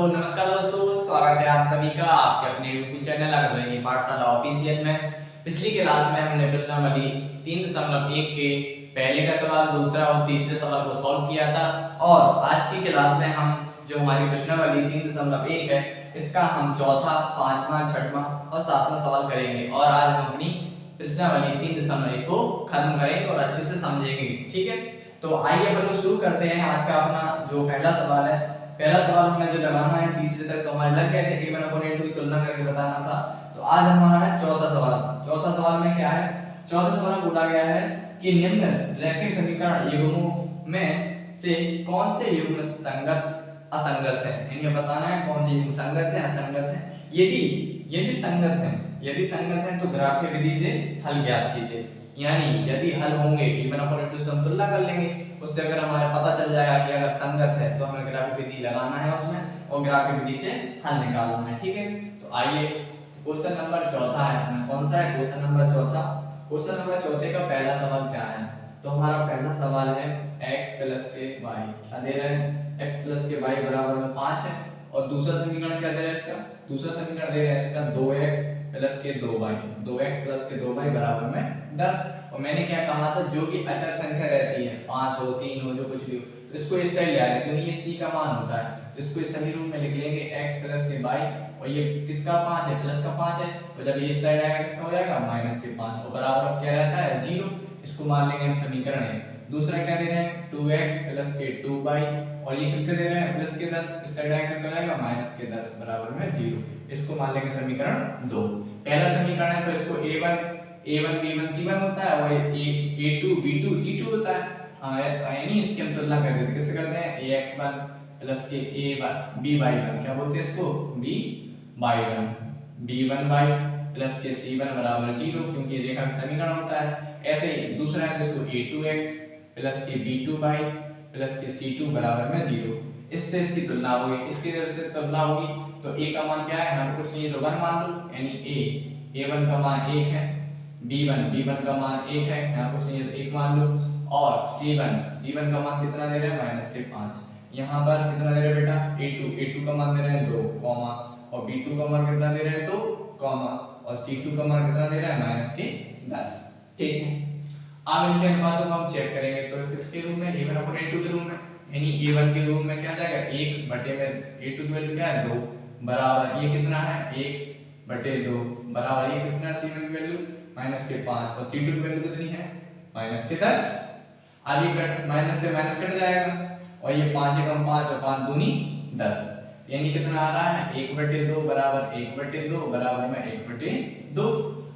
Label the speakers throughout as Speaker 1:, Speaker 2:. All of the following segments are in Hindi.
Speaker 1: तो नमस्कार दोस्तों, स्वागत है आप सभी का आपके अपने यूट्यूब चैनल अगर रहेंगे पाठशाला ऑफिशियल में। पिछली क्लास में हमने प्रश्नावली 3.1 के पहले का सवाल, दूसरा और तीसरे सवाल को सॉल्व किया था। और आज की क्लास में हम जो हमारी प्रश्नावली 3.1 है इसका हम चौथा, पांचवा, छठवां और सातवां सवाल करेंगे। और आज हम अपनी प्रश्नावली 3.1 को खत्म करेंगे और अच्छे से समझेंगे। ठीक है, तो आइए अपन लोग शुरू करते हैं। आज का अपना जो पहला सवाल है, पहला सवाल हमें जो लगाना है तीसरे तक तो हमारे लग गए थे, a1/a2 की तुलना करके बताना था। तो आज हमारा है चौथा सवाल। चौथा सवाल में क्या है, चौथा सवाल में बोला गया है कि निम्न रैखिक समीकरण युग्मों में से कौन से युग्म संगत असंगत है। इन्हें बताना है कौन से युग्म संगत है असंगत है। यदि यदि संगत है तो ग्राफीय विधि से हल ज्ञात कीजिए। यानी यदि हल होंगे a1/a2 से हम तुलना कर लेंगे, उससे अगर हमारे पता चल जाएगा कि अगर संगत है तो हमें ग्राफीय विधि लगाना है उसमें और ग्राफीय विधि से हल निकालना है। ठीक है, तो आइए क्वेश्चन नंबर चौथा है अपना, कौन सा है क्वेश्चन नंबर चौथा। क्वेश्चन नंबर चौथे का पहला सवाल क्या है, तो हमारा पहला सवाल है x प्लस के y क्या दे रहे हैं, x प्लस के y बराबर में 5 है। और दूसरा समीकरण क्या दे रहा है इसका, दूसरा समीकरण दे रहा है इसका 2x प्लस के 2y, 2x प्लस के 2y बराबर में 10। और मैंने क्या कहा था, जो भी अचर संख्या रहती है 5 हो 3 हो जो कुछ भी हो, तो इसको इस तरह ले आए क्योंकि ये c का मान होता है, तो इसको इस सही रूप में लिख लेंगे x प्लस के y। और ये किसका 5 है, प्लस का 5 है, और जब ये इस साइड आएगा किसका हो जाएगा, माइनस के 5। और बराबर क्या रहता है 0, इसको मान लेंगे हम समीकरण है। दूसरा क्या दे रहे हैं 2x प्लस के 2y, और ये किसके दे रहे हैं प्लस के 10, इस साइड आएगा किसका हो जाएगा माइनस के 10 बराबर में 0। इसको मान लेंगे समीकरण 2। पहला समीकरण है तो इसको a1 b1 c1 होता है और a2 b2 c2 होता है। यानी इसकी हम तुलना कर देते, किससे करते हैं ax1 प्लस के by1 क्या बोलते हैं इसको by1 b1y प्लस के c1 बराबर 0, क्योंकि ये रेखा का समीकरण होता है। ऐसे ही दूसरा है तो इसको a2x प्लस के b2y प्लस के c2 बराबर में 0। इससे इसकी तुलना होगी, इसकी जब से तुलना होगी तो a का मान क्या है, हम कुछ नहीं तो 1 मान लो, यानी a1 का मान 1 है, b1 का मान 1 है, यहाँ कुछ नहीं है तो 1 मान लो। और c1 का मान कितना दे रहे हैं माइनस के 5। यहाँ पर कितना दे रहे हैं बेटा a2 का मान दे रहे हैं 2 कॉमा, और b2 का मान कितना दे रहे हैं 2 कॉमा, और c2 का मान कितना दे रहा है माइनस के 10। ठीक है, अब इनके अनुपातों को हम चेक करेंगे तो किसके रूप में a1/a2 के रूप में, यानी a1 के रूप में क्या आ जाएगा 1/में a2 की वैल्यू क्या है 2 बराबर ये कितना है 1/2 बराबर ये कितना है c1 की वैल्यू माइनस के 5, और c2 की वैल्यू कितनी है माइनस के 10। अब ये कट माइनस से माइनस कट जाएगा, और ये 5 एकम 5 और 5 दूनी 10, यानी कितना आ रहा है 1/2 बराबर 1/2 बराबर में 1/2।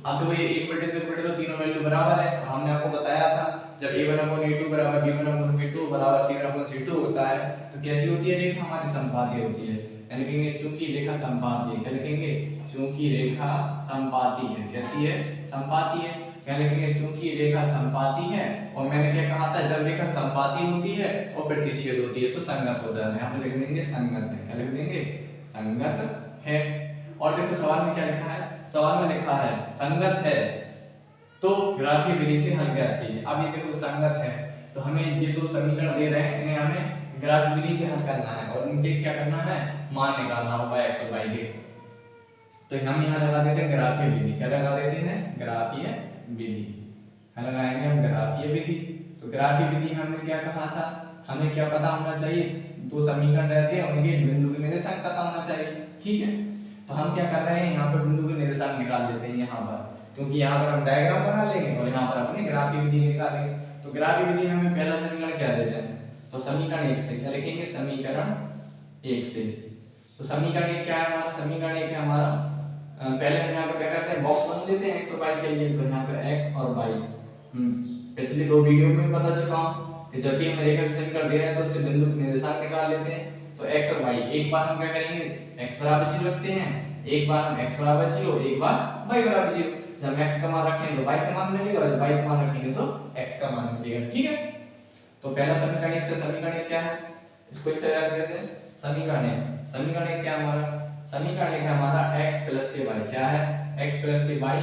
Speaker 1: अब तो ये 1/2 तीनों वैल्यू बराबर है। हमने आपको बताया था जब a1/a2 बराबर b1/b2 बराबर c1/c2 होता है तो कैसी होती है रेखा, हमारी समपाती होती है। यानी लिखेंगे चूंकि रेखा समपाती है, क्या लिखेंगे चूंकि रेखा समपाती है, कैसी है समपाती है। क्या लिखेंगे चूंकि रेखा समपाती है, और मैंने क्या कहा था जब रेखा समपाती होती है और प्रतिच्छेद होती है तो संगत हो जाता है। यहाँ पे लिख देंगे संगत है, क्या लिख देंगे संगत है। और देखो सवाल में क्या लिखा है, सवाल में लिखा है संगत है तो ग्राफीय विधि से हल ज्ञात कीजिए। अब ये देखो संगत है तो हमें ये दो समीकरण दे रहे हैं, इन्हें हमें ग्राफीय विधि से हल करना है और इनके क्या करना है मान निकालना होगा x और y के। तो हम यहाँ लगा देते हैं ग्राफीय विधि, क्या लगा देते हैं ग्राफीय विधि, लगाएंगे हम ग्राफीय विधि। तो ग्राफीय विधि में हमने क्या कहा था, हमें क्या पता होना चाहिए, दो समीकरण रहते हैं उनके बिंदु के निर्देशांक पता होना चाहिए। ठीक है, तो हम क्या कर रहे हैं यहाँ पर बिंदु के निर्देशांक निकाल देते हैं यहाँ पर, क्योंकि यहाँ पर हम डायग्राम बना लेंगे और यहाँ पर अपने ग्राफीय विधि निकालेंगे। तो ग्राफीय विधि में हमें पहला समीकरण क्या दे रहे हैं, तो समीकरण 1 से क्या लिखेंगे समीकरण 1 से। तो समीकरण 1 क्या है हमारा, समीकरण 1 है हमारा, पहले हम यहाँ पे क्या करते हैं बॉक्स बना लेते हैं x और y के लिए। तो यहाँ पे x और y पिछली दो वीडियो में बता चुका हूँ कि जब भी हम रेखा समीकरण दे रहे हैं तो उससे बिंदु के निर्देशांक निकाल लेते हैं। तो x और y एक बार हम क्या करेंगे x बराबर 0 रखते हैं, एक बार हम x बराबर 0, एक बार y बराबर 0। जब x का मान रखेंगे तो y का मान मिलेगा, और जब y का मान रखेंगे तो x का मान मिलेगा। ठीक है, तो पहला समीकरण 1 से समीकरण 1 क्या है, इसको एक साइड रख देते हैं। समीकरण 1 क्या है हमारा, समीकरण 1 है हमारा x प्लस के y, क्या है x प्लस के y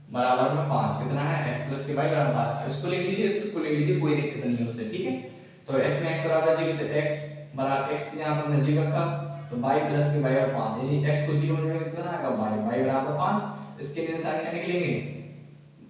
Speaker 1: बराबर में 5, कितना है x प्लस के y बराबर 5। इसको लिख लीजिए, इसको लिख लीजिए, कोई दिक्कत नहीं है उससे। ठीक है, तो x में x बराबर 0 तो x बराबर x यहां पर हमने 0 रखा, तो y प्लस के y और 5 यानी x को 0 में कितना आएगा y बराबर 5। इसके लिए साइन क्या निकलेंगे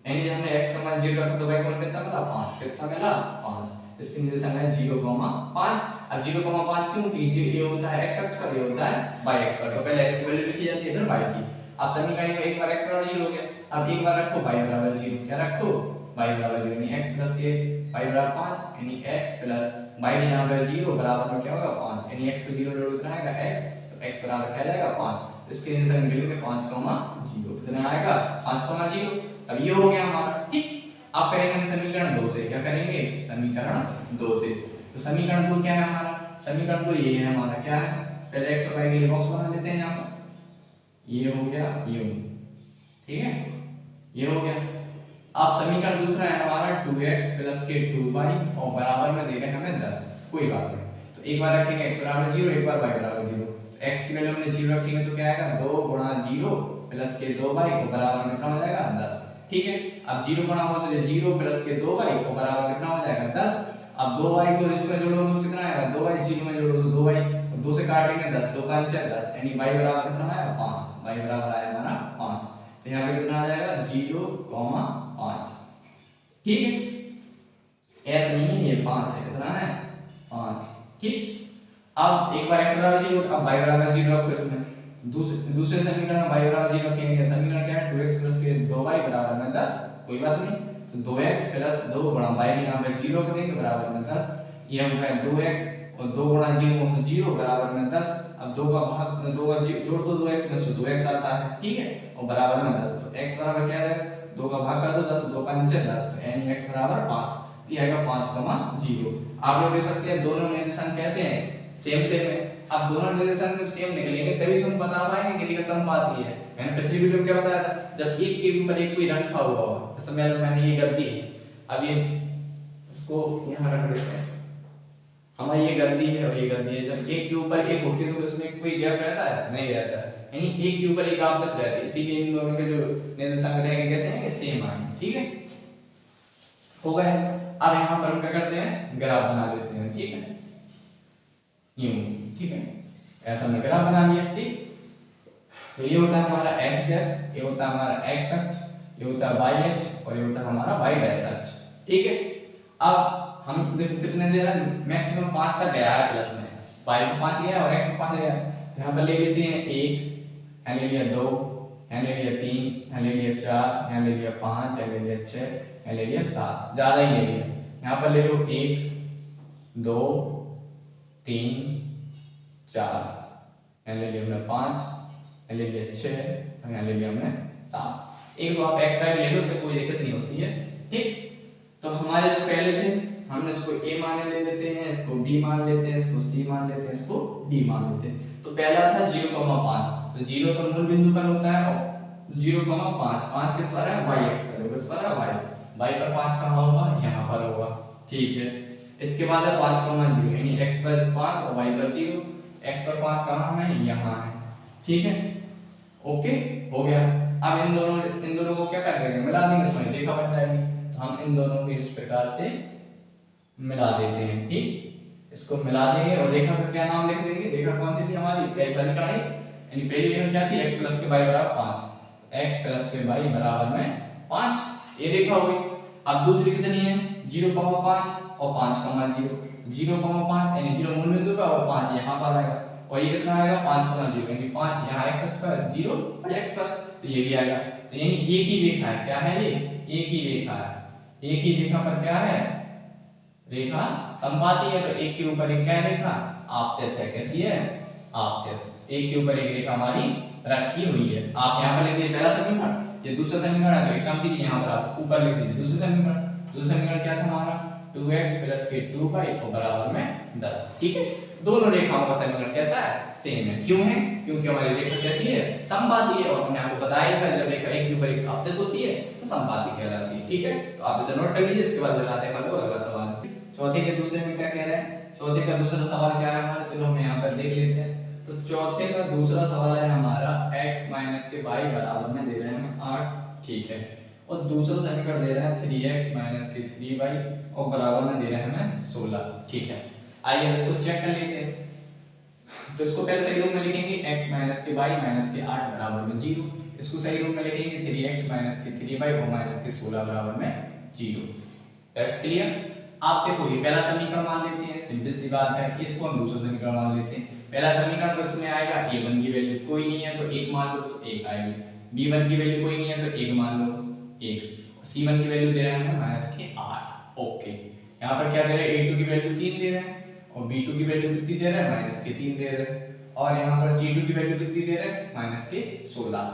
Speaker 1: यानी हमने x का मान 0 रखा तो y का मान कितना मिला 5, कितना मिला 5। इसके लिए साइन है 0,5। अब 0,5 क्यों की ये होता है x अक्ष पर, ये होता है y अक्ष पर। तो पहले x की वैल्यू लिखी जाती है फिर y की। अब समीकरण में एक बार x बराबर 0 हो गया, अब एक बार रखो y बराबर 0। क्या रखो y बराबर 0 यानी x प्लस के y बराबर 5 यानी x प्लस y यहाँ पे 0 बराबर में क्या होगा 5 यानी x को 0 जोड़ कितना आएगा x, तो x बराबर क्या जाएगा 5। इसके आंसर निकलेगा 5,0 कितना आएगा 5,0। अब ये हो गया हमारा ठीक। अब करेंगे समीकरण 2 से, क्या करेंगे समीकरण 2 से। तो समीकरण 2 क्या है हमारा, समीकरण 2 ये है हमारा क्या है, पहले x और y के लिए बॉक्स बना लेते हैं यहाँ पर। ये हो गया ये ठीक है, ये हो गया। अब समीकरण दूसरा है हमारा 2x प्लस के 2y और बराबर में देगा हमें 10। कोई बात नहीं, तो एक बार रखेंगे x बराबर 0, एक बार y बराबर 0। तो x की वैल्यू हमने 0 रखेंगे तो क्या आएगा 2 गुणा 0 प्लस के 2y और बराबर में कितना हो जाएगा 10। ठीक है, अब 0 गुणा हो तो 0 प्लस के 2y और बराबर कितना हो जाएगा 10। अब 2y को इसमें जोड़ो तो कितना आएगा 2y, 0 में जोड़ो तो 2y, और 2 से काटेंगे 10, 2 का अंश 10 यानी y बराबर कितना आएगा 5। y बराबर आया हमारा 5। तो यहाँ पे कितना आ जाएगा 0,5। ठीक है, ऐसा नहीं है ये 5 है, कितना है 5। ठीक, अब एक बार x बराबर 0, अब y बराबर 0 रखो इसमें। दूसरे समीकरण में y बराबर 0 रखेंगे। समीकरण क्या है 2x प्लस के 2y बराबर में 10। कोई बात नहीं, तो 2x प्लस 2 गुणा y यहाँ पे 0 करेंगे बराबर में 10। ये हो गया 2x और 2 गुणा 0 तो 0 बराबर में 10। अब 2 का भाग 2 का जोड़ दो 2x में, तो 2x आता है ठीक है, और बराबर में 10। तो x बराबर क्या है 2 का भाग कर दो 10, 2 का नीचे 10, तो यानी x बराबर 5। तो आएगा 5,0। आप लोग देख सकते हैं दोनों निर्देशांक कैसे हैं, सेम सेम है। अब दोनों निर्देशांक जब सेम निकलेंगे तभी तुम बता पाएंगे कि इनका समपाती है। मैंने पिछली वीडियो में क्या बताया था, जब एक के ऊपर एक कोई रखा हुआ हो तो समझ लो मैंने ये गलती है। अब ये इसको यहाँ रख देते हैं, हमारी ये गलती है और ये गलती है। जब एक के ऊपर एक होती है तो उसमें कोई गैप रहता है नहीं रहता है, यानी एक के ऊपर एक आपतक रहती है। इसीलिए इन दोनों के जो निर्देशांक रहेंगे कैसे हैं सेम आएंगे। ठीक है, हो गए। अब यहाँ पर हम क्या करते हैं ग्राफ बना देते हैं। ठीक है, यूं ठीक है, ऐसा हमने ग्राफ बना लिया। ठीक, तो ये होता है हमारा x डैश, ये होता है हमारा x अक्ष, ये होता है y अक्ष और ये होता है हमारा y डैश अक्ष। ठीक है, अब हम कितने दे रहे हैं मैक्सिमम 5 तक गया है प्लस में, y को 5 गया और x को 5 गया। तो यहाँ पर ले लेते हैं 1, यहाँ ले लिया 2, यहाँ ले लिया 3, यहाँ ले लिया 4, यहाँ ले लिया 5, यहाँ ले लिया 6, यहाँ ले लिया 7, ज्यादा ही ले लिया। यहाँ पर ले लो 1, 2, 3, 4, यहाँ ले लिया हमने 5, यहाँ ले लिया 6 और यहाँ ले लिया हमने 7। एक बार आप एक्स्ट्रा ले लो, उससे कोई दिक्कत नहीं होती है। ठीक, तो हमारे जो पहले थे हमने इसको a मान ले लेते हैं, इसको b मान लेते हैं, इसको c मान लेते हैं, इसको d मान लेते हैं। तो पहला था 0,5, तो 0 तो मूल बिंदु पर होता है और 0,5 5 किस पर है y अक्ष पर होगा, किस पर है y पर 5 कहाँ होगा यहाँ पर होगा। ठीक है, इसके बाद है 5,0 यानी x पर 5 और y पर 0। x पर 5 कहाँ है यहाँ है। ठीक है, ओके हो गया। अब इन दोनों को क्या कर देंगे मिला देंगे, इसमें रेखा बन जाएगी। तो हम इन दोनों को इस प्रकार से मिला देते हैं। ठीक, इसको मिला देंगे और रेखा का क्या नाम लिख देंगे। रेखा कौन सी थी हमारी पहली समीकरण, यानी पहली रेखा क्या थी x प्लस के y बराबर 5, x प्लस के y बराबर में 5, ये रेखा हो गई। अब दूसरी कितनी है 0,5 और 5,0, 0,5 यानी 0 मूल बिंदु पर और 5 यहाँ पर आएगा, और ये कितना आएगा 5,0 यानी 5 यहाँ x अक्ष पर 0 और x पर, तो ये भी आएगा। तो यानी एक ही रेखा है, क्या है ये एक ही रेखा है। एक ही रेखा पर क्या है रेखा संपाती है, तो एक के ऊपर एक क्या रेखा आपतित है। कैसी है आपतित, एक के ऊपर एक रेखा हमारी रखी हुई है। आप यहाँ पर लिख दीजिए पहला समीकरण, ये दूसरा समीकरण है, तो एक काम कीजिए यहाँ पर आप ऊपर लिख दीजिए दूसरा समीकरण। दूसरा समीकरण क्या था हमारा 2x प्लस के 2y को बराबर में 10। ठीक है, दोनों रेखाओं का समीकरण कैसा है सेम है। क्यों है, क्योंकि हमारी रेखा कैसी है समपाती है, और हमने आपको बताया था जब रेखा एक के ऊपर एक आपतित होती है तो समपाती कहलाती है। ठीक है, तो आप इसे नोट कर लीजिए। इसके बाद लगाते हैं अगला सवाल। चौथे के दूसरे में क्या कह रहे हैं, चौथे का दूसरा सवाल क्या है हमारा, चलो हम यहाँ पर देख लेते हैं। तो चौथे का दूसरा सवाल है हमारा x माइनस के y बराबर में दे रहे हैं हमें 8। ठीक है, और दूसरा समीकरण दे रहे हैं 3x माइनस के 3y और बराबर में दे रहे हैं हमें 16। ठीक है, आइए इसको चेक कर लेते हैं। तो इसको पहले सही रूप में लिखेंगे x माइनस के y माइनस के 8 बराबर में 0। इसको सही रूप में लिखेंगे 3x माइनस के 3y और माइनस के 16 बराबर में 0। That's clear. आप देखो ये पहला समीकरण मान लेते हैं, सिंपल सी बात है। इसको हम दूसरा समीकरण मान लेते हैं। पहला समीकरण तो इसमें आएगा a1 की वैल्यू कोई नहीं है तो 1 मान लो तो 1 आएगी, b1 की वैल्यू कोई नहीं है तो 1 मान लो 1, और c1 की वैल्यू दे रहे हैं माइनस के 8। ओके, यहाँ पर क्या दे रहे हैं, a2 की वैल्यू 3 दे रहे हैं और b2 की वैल्यू कितनी दे रहे हैं, माइनस के 3 दे रहे हैं, और यहाँ पर c2 की वैल्यू कितनी दे रहे हैं, माइनस के 16।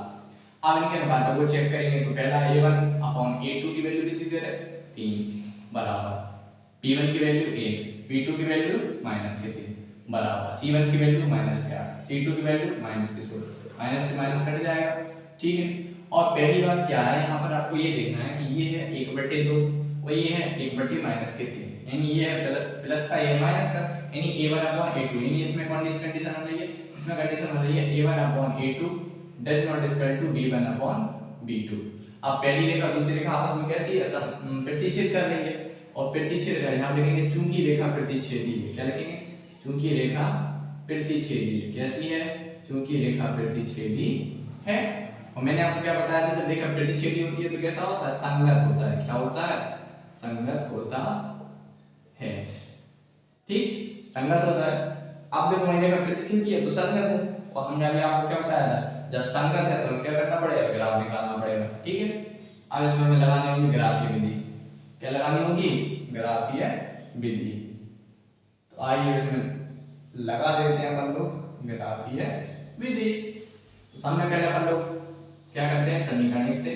Speaker 1: अब इनके अनुपातों को चेक करेंगे तो पहला a1 अपॉन a2 की वैल्यू कितनी दे रहे हैं, 3 बराबर p1 की वैल्यू 1, p2 की वैल्यू माइनस के 3 बराबर c1 की वैल्यू माइनस के 8, c2 की वैल्यू माइनस के 16। माइनस से माइनस कट जाएगा, ठीक है। और पहली बात क्या है, यहाँ पर आपको ये देखना है कि ये है 1/2 और ये है 1/-3, यानी ये है प्लस का, ये है माइनस का, यानी a1 अपॉन a2, यानी इसमें कौन सी कंडीशन हो रही है, इसमें कंडीशन हो रही है a1 upon a2 does not equal to b1 upon b2। अब पहली रेखा दूसरी रेखा आपस में कैसी है, सब प्रतिच्छेद कर रही है, और प्रतिच्छेद का यहाँ लिखेंगे चूंकि रेखा प्रतिच्छेदी है। क्या लिखेंगे, चूंकि रेखा प्रतिच्छेदी है। कैसी है, चूंकि रेखा प्रतिच्छेदी है। और मैंने आपको क्या बताया था, जब रेखा प्रतिच्छेदी होती है तो कैसा होता है, संगत होता है। क्या होता है, संगत होता है, ठीक, संगत होता है। अब देखो मैंने रेखा प्रतिच्छेदी है तो संगत है, और हमने अभी आपको क्या बताया था, जब संगत है तो क्या करना पड़ेगा, ग्राफ निकालना पड़ेगा, ठीक है। अब इसमें हमें लगानी होगी ग्राफीय विधि। क्या लगानी होगी, ग्राफीय विधि। तो आइए इसमें लगा देते हैं अपन लोग ग्राफीय विधि। तो सामने पहले अपन लोग क्या करते हैं, समीकरण 1 से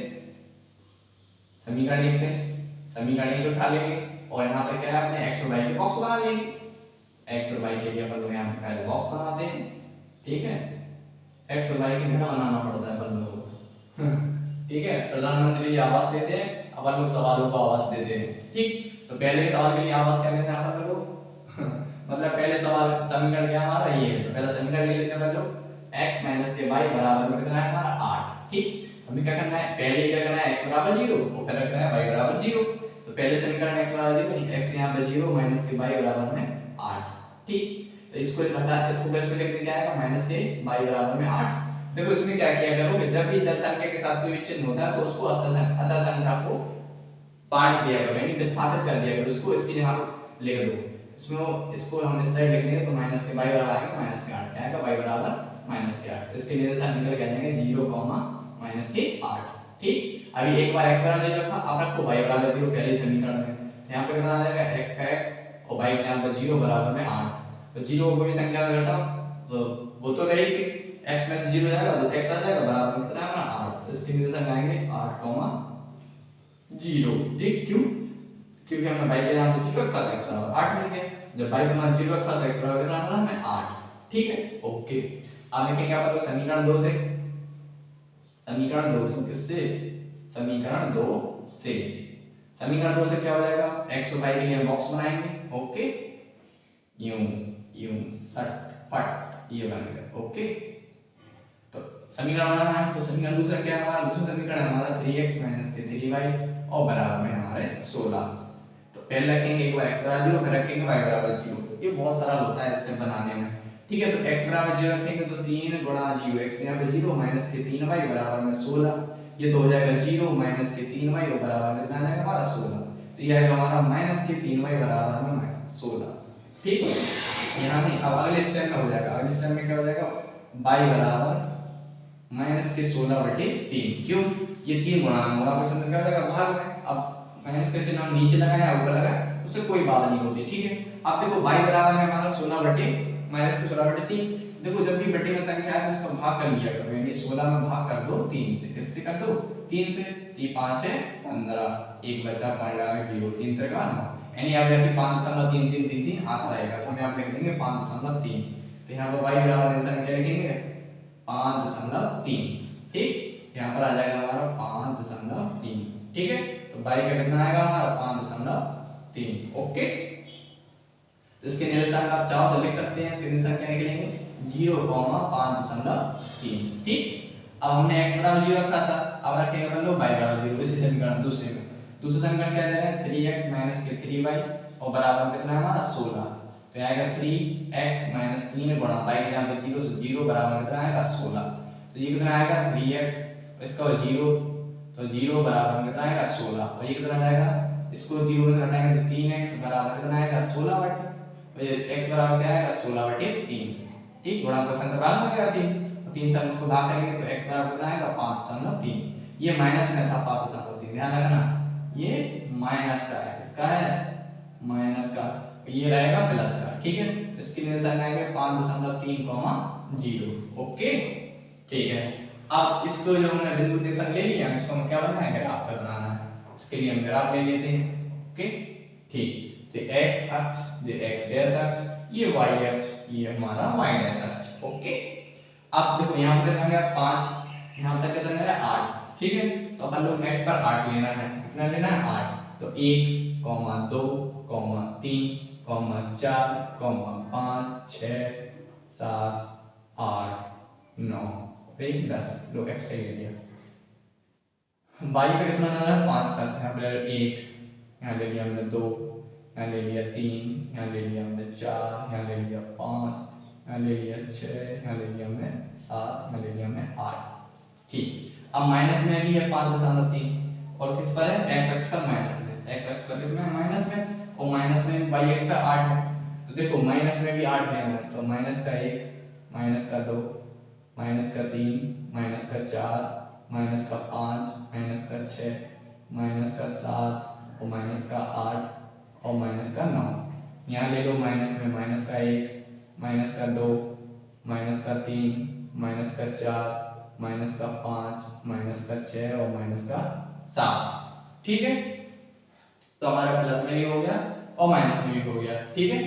Speaker 1: समीकरण 1 उठा लेंगे, और यहाँ पर क्या है, अपने x और y के बॉक्स बना लेंगे। x और y के लिए अपन लोग यहाँ पे पहले बॉक्स बनाते हैं, ठीक है। x और y के घर बनाना पड़ता है अपन लोगों को, ठीक है। प्रधानमंत्री जी आवास देते हैं, अपन लोग सवालों को आवास देते हैं, ठीक। तो पहले सवाल के लिए आवास क्या देते हैं अपन लोग मतलब पहले सवाल समीकरण क्या हमारा ये है, तो पहला समीकरण ले लेते हैं अपन लोग, x माइनस के y बराबर में कितना है हमारा 8, ठीक। हमें क्या करना है, पहले क्या करना है, x बराबर 0 और फिर रखना है y बराबर 0। तो पहले समीकरण x बराबर 0 यानी x यहां पे 0 माइनस के y बराबर में 8, ठीक। तो इसको घटा, इसको प्लस में लिख देंगे, आएगा माइनस के y बराबर में 8। देखो इसमें क्या किया करोगे, जब भी चर संख्या के साथ कोई विच्छेद होता है तो उसको अचर संख्या को बांट दिया करो, यानी विस्थापित कर दिया करो, इसको इसकी जगह लिख दो। इसमें इसको हम इस साइड लिख देंगे तो माइनस के y बराबर आएगा माइनस के 8, क्या आएगा y बराबर माइनस के 8। इसके निर्देशांक निकल के आ जाएंगे 0, माइनस के 8, ठीक। अभी एक बार x बराबर 0 रखा, अब रखो y बराबर 0 पहले समीकरण में, यहां पे कितना आ जाएगा x का x और y का यहां पर 0 बराबर में 8। तो 0 को कोई संख्या में घटाओ तो वो तो रहेगी, x में से 0 जाएगा तो x आ जाएगा बराबर में कितना है 8। तो इसके निर्देशांक आएंगे 8, 0, ठीक। क्यों, क्योंकि हमने y के नाम पे 0 रखा था, x बराबर 8 मिल गया। जब y का मान 0 रखा था, x बराबर कितना मिला हमें 8, ठीक है। ओके, अब लिखेंगे अपन लोग समीकरण 2 से, किससे, समीकरण 2 से। समीकरण 2 से क्या हो जाएगा, x और y के लिए बॉक्स बनाएंगे, ओके, यूं सट ये बन गया, ओके। तो समीकरण बनाना है, तो समीकरण दूसरा क्या है हमारा, दूसरा समीकरण हमारा 3x माइनस के 3y और बराबर में हमारे 16। तो पहले रखेंगे एक बार x बराबर 0, फिर रखेंगे y बराबर 0। ये बहुत सरल होता है इससे बनाने में, ठीक है। तो x बराबर 0 रखेंगे तो 3 गुणा 0, x यहाँ पे 0 माइनस के 3y बराबर में 16। ये तो हो जाएगा 0 माइनस के 3y और बराबर में कितना आएगा हमारा 16। तो ये आएगा हमारा माइनस के 3y बराबर में 16, ठीक। यहाँ नहीं, अब अगले स्टेप में हो जाएगा, अगले स्टेप में क्या हो जाएगा, y बराबर माइनस के 16/3। क्यों, ये 3 गुणा होगा, क्वेश्चन में क्या हो जाएगा भाग में। अब माइनस का चिन्ह हम नीचे लगाया ऊपर लगाया, उससे कोई बात नहीं होती, ठीक है। अब देखो y बराबर है हमारा 16 माइनस के 16/3। देखो जब भी बटे में संख्या है तो इसका भाग कर लिया करो, यानी 16 में भाग कर दो 3 से। किससे कर दो, 3 से। 3 5 है 15, 1 बचा 0, 3 3 9, यानी अब ऐसे 5.3333 आता रहेगा, तो हम यहाँ पे लिख देंगे 5.3। तो यहाँ पर y बराबर संख्या लिखेंगे 5.3, ठीक। यहाँ पर आ जाएगा हमारा 5.3, ठीक है। तो y का कितना आएगा हमारा 5.3, ओके। इसके निर्देशांक आप चाहो तो लिख सकते हैं, इसके निर्देशांक क्या निकलेंगे 0, 5.3, ठीक। अब हमने x बराबर 0 रखा था, अब रखेंगे अपन लोग y बराबर 0 इसी समीकरण दूसरे में। दूसरा समीकरण क्या दे रहा है 3x माइनस के 3y और बराबर कितना है हमारा 16। तो आएगा 3x माइनस 3 गुणा y के यहाँ पे 0 से 0 बराबर कितना आएगा 16। तो ये कितना आएगा 3x, इसका 0 तो 0 बराबर कितना आएगा 16, और ये कितना जाएगा, इसको 0 से घटाएंगे तो 3x बराबर कितना आएगा 16 बटे, तो ये x बराबर क्या आएगा 16 बटे 3। ठीक, गुणा का संख्या भाग में गया 3 से हम इसको भाग करेंगे तो x बराबर कितना आएगा 5.3। ये माइनस में था 5.3, ध्यान रखना ये माइनस का है, किसका है माइनस का, ये रहेगा प्लस का। ठीक है, इसके निर्देशांक आएंगे 5.3,0। ओके ठीक है, अब इसको जो हमने बिंदु निर्देशांक ले लिया, इसको हम क्या बनाना है, ग्राफ पे बनाना है। इसके लिए हम ग्राफ ले लेते हैं। ओके ठीक, तो x अक्ष, ये x डैश अक्ष, ये y अक्ष, ये हमारा y डैश अक्ष। ओके, अब देखो यहाँ पे कितना गया 5, यहाँ तक कितना गया 8। ठीक है, तो अपन लोग x पर 8 लेना है, कितना लेना है 8। तो 1, 2, 3, 4, 5, 6, 7, 8, 9, 10 लोग x ले लिया। y पे कितना लेना है 5 तक, यहाँ पे 1, यहाँ ले लिया हमने 2, यहाँ ले लिया 3, यहाँ ले लिया हमने 4, यहाँ ले लिया 5, यहाँ ले लिया 6, यहाँ ले लिया हमने 7, यहाँ ले लिया हमने 8। ठीक, अब माइनस में भी है 5.3, और किस पर है x अक्ष पर माइनस में, x अक्ष पर किसमें है माइनस में, और माइनस में y अक्ष पर 8 है। तो देखो माइनस में भी 8 लेना है, तो माइनस का 1, माइनस का 2, माइनस का 3, माइनस का 4, माइनस का 5, माइनस का 6, माइनस का 7, और माइनस का 8, और माइनस का 9। यहाँ ले लो माइनस में माइनस का 1, माइनस का 2, माइनस का 3, माइनस का 4, माइनस का 5, माइनस का 6, और माइनस का 7। ठीक है, तो हमारा प्लस में भी हो गया और माइनस में भी हो गया। ठीक है,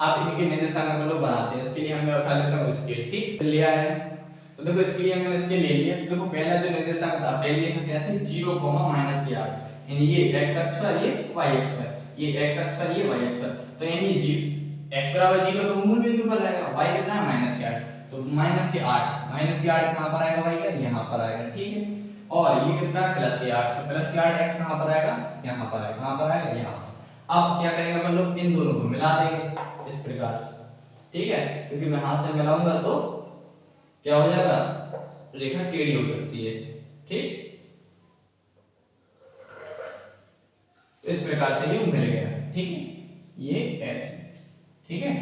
Speaker 1: आप इनके निर्देशांक हम लोग बनाते हैं, इसके लिए हमने उठा लेता हूँ स्केल। ठीक, लिया है, तो देखो इसके लिए हमने स्केल ले लिया। तो देखो पहला जो निर्देशांक था पहले का क्या था 0, -8, यानी ये x अक्ष पर, ये y अक्ष पर, ये x अक्ष पर, ये y अक्ष पर। तो यानी x बराबर 0 तो मूल बिंदु पर रहेगा, y कितना है -8, तो -8 कहां पर आएगा y का, यहां पर आएगा। ठीक है, और ये किसका है +8, तो +8 x कहां पर आएगा, यहां पर आएगा, कहां पर आएगा यहां। अब क्या करेंगे अपन लोग, इन दोनों को मिला देंगे इस प्रकार से। ठीक है, क्योंकि मैं हाथ से मिलाऊंगा तो क्या हो जाएगा, रेखा टेढ़ी हो सकती है। ठीक, इस प्रकार से ये मिल गया। ठीक है, ये ऐसे, ठीक है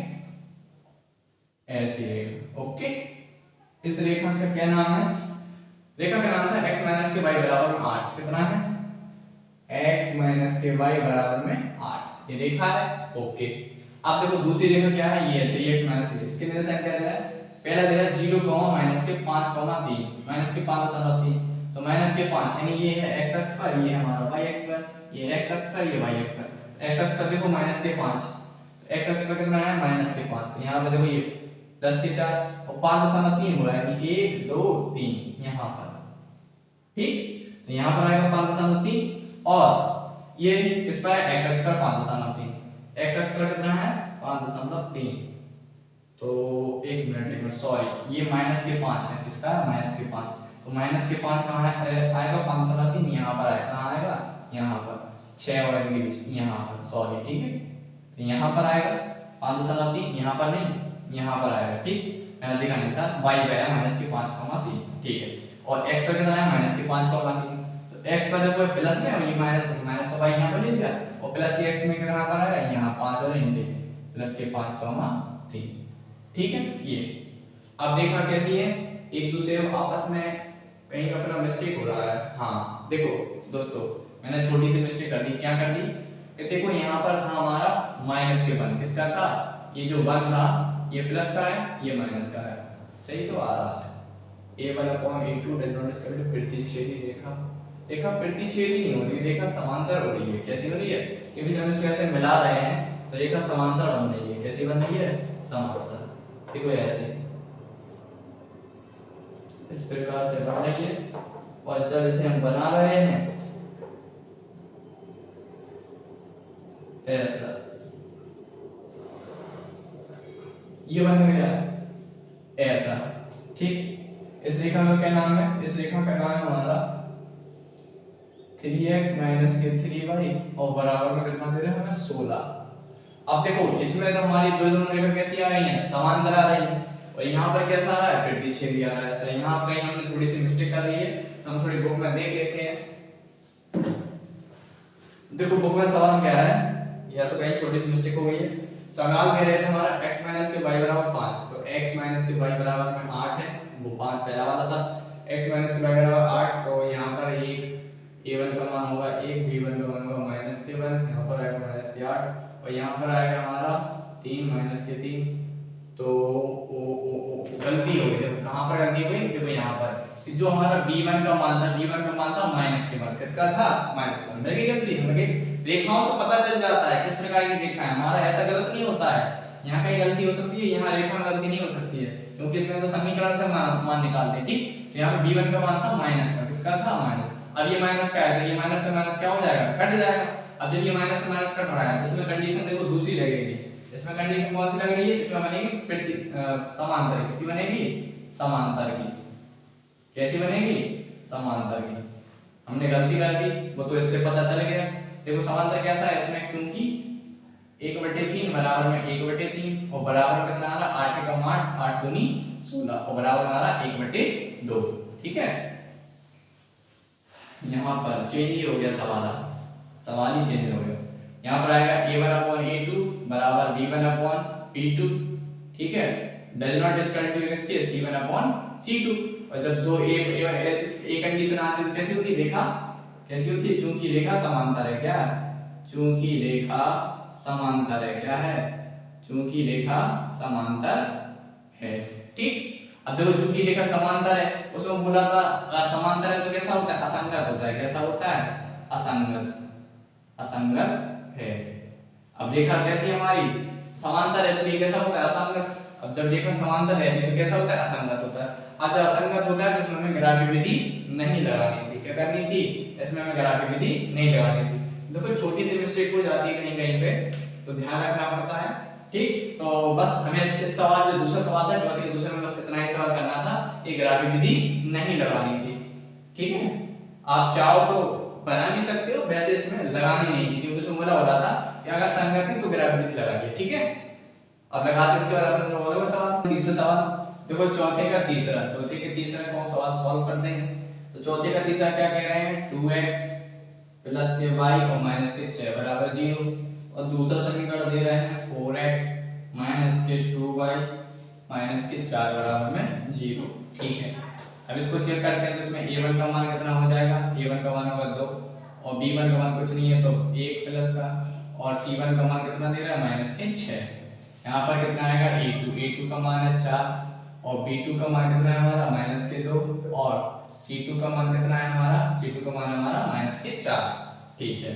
Speaker 1: ऐसे। ओके, इस रेखा का क्या नाम है, रेखा का नाम था x माइनस के y बराबर में 8। कितना है x माइनस के y बराबर में 8, ये रेखा है। ओके, अब देखो दूसरी रेखा क्या है, ये है 3x माइनस, इसके निर्देशांक क्या दे रहा है, पहला दे रहा है 0, -5,3, -5.3, तो -5 यानी ये है x अक्ष पर, ये हमारा y अक्ष पर, ये x अक्ष पर, ये y अक्ष पर। x अक्ष पर देखो -5, x अक्ष पर कितना है -5, तो यहाँ पे देखो ये 10 के 4 और 5.3 हो रहा है, 1 2 3 यहाँ पर। ठीक, तो यहाँ पर आएगा 5.3, और ये किस पर है x अक्ष पर 5.3, x अक्ष पर कितना है 5.3। तो एक मिनट सॉरी, ये -5 है, किसका है -5, तो -5 कहाँ है आएगा 5.3, यहाँ पर आएगा, कहाँ आएगा यहाँ पर 6 और के बीच, यहाँ पर सॉरी। ठीक है, तो यहाँ पर आएगा 5.3, यहाँ पर नहीं, यहाँ पर आएगा। ठीक, मैंने देखा नहीं था, y गया -5,3। ठीक है, और x पर कितना है -5,3, तो x पर देखो प्लस में, और ये माइनस का y यहाँ पर ले लिया, और प्लस के x में कहाँ पर आएगा यहाँ 5 और इनके +5,3। ठीक है, ये अब देखा कैसी है, एक दूसरे आपस में कहीं अपना मिस्टेक हो रहा है। हाँ देखो दोस्तों, मैंने छोटी सी मिस्टेक कर दी, क्या कर दी कि देखो यहाँ पर था हमारा माइनस के 1, किसका था, ये जो 1 था ये प्लस का है, ये माइनस का है, सही तो आ रहा है। a1/a2 does not equal to प्रतिच्छेदी रेखा, रेखा प्रतिच्छेदी नहीं हो रही, रेखा समांतर हो रही है। कैसी हो रही है, क्योंकि जब इसको ऐसे मिला रहे हैं तो रेखा समांतर बन रही है। कैसी बन रही है, समांतर। देखो ऐसे इस प्रकार से बन रही है, और जब इसे हम बना रहे हैं ऐसा, ये बन गया ऐसा। ठीक, इस रेखा का क्या नाम है, इस रेखा का नाम है हमारा 3x - 3y, और बराबर में कितना दे रहे हैं हमें 16। अब देखो इसमें तो हमारी दोनों रेखा कैसी आ रही हैं, समांतर आ रही है, और यहाँ पर कैसा आ रहा है, प्रतिच्छेदी आ रहा है। तो यहाँ कहीं हमने थोड़ी सी मिस्टेक कर ली है, तो हम थोड़ी बुक में देख लेते हैं। देखो बुक में सवाल क्या है, या तो कहीं छोटी सी मिस्टेक हो गई है। सवाल कह रहे थे हमारा x माइनस के y बराबर 5, तो x माइनस के y बराबर में 8 है, वो 5 पहला वाला था। x माइनस के y बराबर 8, तो यहाँ पर एक a1 का मान होगा 1, b1 का मान होगा माइनस के 1, यहाँ पर आएगा माइनस के 8, और यहाँ पर आएगा हमारा 3 माइनस के 3। तो ओ गलती हो गई, देखो कहाँ पर गलती हुई, देखो यहाँ पर जो हमारा b1 का मान था, b1 का मान था माइनस के 1, किसका था, माइनस का। मेरी गलती है, मेरी रेखाओं से पता चल जाता है किस प्रकार की रेखा है, हमारा ऐसा गलत नहीं होता है। यहाँ कहीं गलती हो सकती है, यहाँ रेखा में गलती नहीं हो सकती है, क्योंकि इसमें तो समीकरण से मान निकालते हैं, ठीक। तो यहाँ पे b1 का मान था माइनस का, किसका था, माइनस। अब ये माइनस का है, तो ये माइनस से माइनस क्या हो जाएगा, कट जाएगा। अब जब ये माइनस से माइनस कट रहा है, तो इसमें कंडीशन देखो दूसरी लगेगी। इसमें कंडीशन कौन सी लग रही है, इसमें बनेगी समांतर, किसकी बनेगी, समांतर की। कैसी बनेगी, समांतर की। हमने गलती कर दी, वो तो इससे पता चल गया। देखो समांतर कैसा है इसमें, क्योंकि 1/3 बराबर में 1/3, और बराबर कितना आ रहा, 8 का 8, 8 दूनी 16, और बराबर आ रहा 1/2, ठीक है। यहाँ पर चेंज ही हो गया सवाल ही चेंज हो गया। यहाँ पर आएगा a1/a2 बराबर b1/b2, ठीक है। Does not is equal to इसके c1/c2, और जब दो एक कंडीशन आती है तो कैसी होती है रेखा, कैसी होती है, चूंकि रेखा समांतर है, क्या, चूंकि रेखा समांतर है, क्या है, चूंकि रेखा समांतर है, ठीक। अब देखो चूंकि रेखा समांतर है, उसमें बोला था समांतर है तो कैसा होता है, असंगत होता है, कैसा होता है, असंगत, असंगत है। अब रेखा कैसी हमारी समांतर है, इसलिए कैसा होता है, असंगत। अब जब रेखा समांतर है तो कैसा होता है, असंगत होता है। अब जब असंगत होता है तो इसमें हमें ग्राफी विधि नहीं लगानी थी, क्या करनी थी, इसमें हमें ग्राफी विधि नहीं लगानी थी। देखो छोटी सी मिस्टेक हो जाती है कहीं कहीं पे, तो ध्यान रखना पड़ता है, ठीक। तो बस हमें इस सवाल में, दूसरा सवाल था चौथे के दूसरे में, बस इतना ही सवाल करना था, ये ग्राफी विधि नहीं लगानी थी, ठीक है। आप चाहो तो बना भी सकते हो, वैसे इसमें लगानी नहीं थी, क्योंकि उसमें बोला हो रहा था कि अगर संगत है तो ग्राफी विधि लगाइए, ठीक है। अब लगाते इसके बाद अपन बोलोगे सवाल, तीसरा सवाल देखो, चौथे का तीसरा को सवाल सॉल्व करते हैं। तो चौथे का तीसरा क्या कह रहे हैं, 2x प्लस के y और माइनस के 6 बराबर 0, और दूसरा समीकरण दे रहे हैं 4x माइनस के 2y माइनस के 4 बराबर में 0, ठीक है। अब इसको चेक करते हैं, तो इसमें a1 का मान कितना हो जाएगा, a1 का मान होगा 2, और b1 का मान कुछ नहीं है तो 1 प्लस का, और c1 का मान कितना दे रहा है, माइनस के 6। यहाँ पर कितना आएगा, a2 का मान है 4, और b2 का मान कितना है हमारा, माइनस के 2, और c2 का मान कितना है हमारा, c2 का मान हमारा माइनस के 4, ठीक है।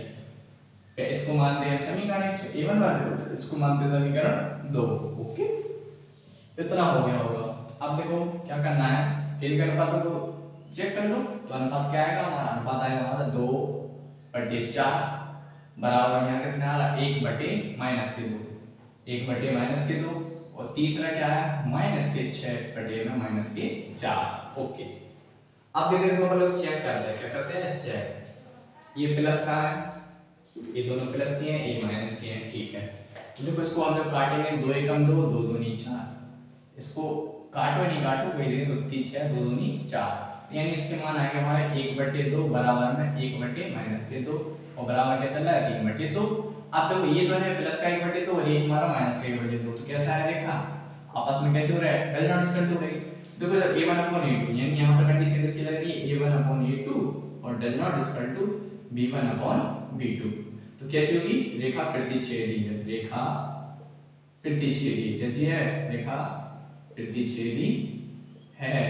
Speaker 1: इसको मानते हैं समीकरण a1 वाले, इसको मानते हैं समीकरण 2, ओके। इतना हो गया होगा। अब देखो क्या करना है, फिर अनुपातों को चेक कर लो। तो अनुपात क्या आएगा हमारा, अनुपात आएगा हमारा 2/4 बराबर, यहाँ कितना आ रहा, 1/-2, 1/-2, और तीसरा क्या है, माइनस के 6/-4, ओके। अब देखो हम लोग चेक करते हैं, क्या करते हैं, चेक। ये प्लस का है, ये दोनों प्लस के हैं, ये माइनस के हैं, ठीक है। देखो इसको हम लोग काटेंगे, 2 एकम 2, 2 दूनी 4, इसको काटो नहीं काटो वही देंगे, 2 3 6, 2 दूनी 4, यानी इसके मान आएंगे हमारे 1/2 बराबर में 1/-2, और बराबर क्या चल रहा है, 3/2। अब देखो ये तो है प्लस का 1/2 और ये हमारा माइनस का 1/2, तो कैसा है रेखा, आपस में कैसे हो रहा है, डज नॉट इक्वल टू रही। देखो जब a1/a2, यानी यहाँ पर कंडीशन इसकी लग रही है a1/a2 और does not equal to b1/b2, तो कैसी होगी, रेखा प्रतिच्छेदी है, रेखा प्रतिच्छेदी कैसी है, रेखा प्रतिच्छेदी है,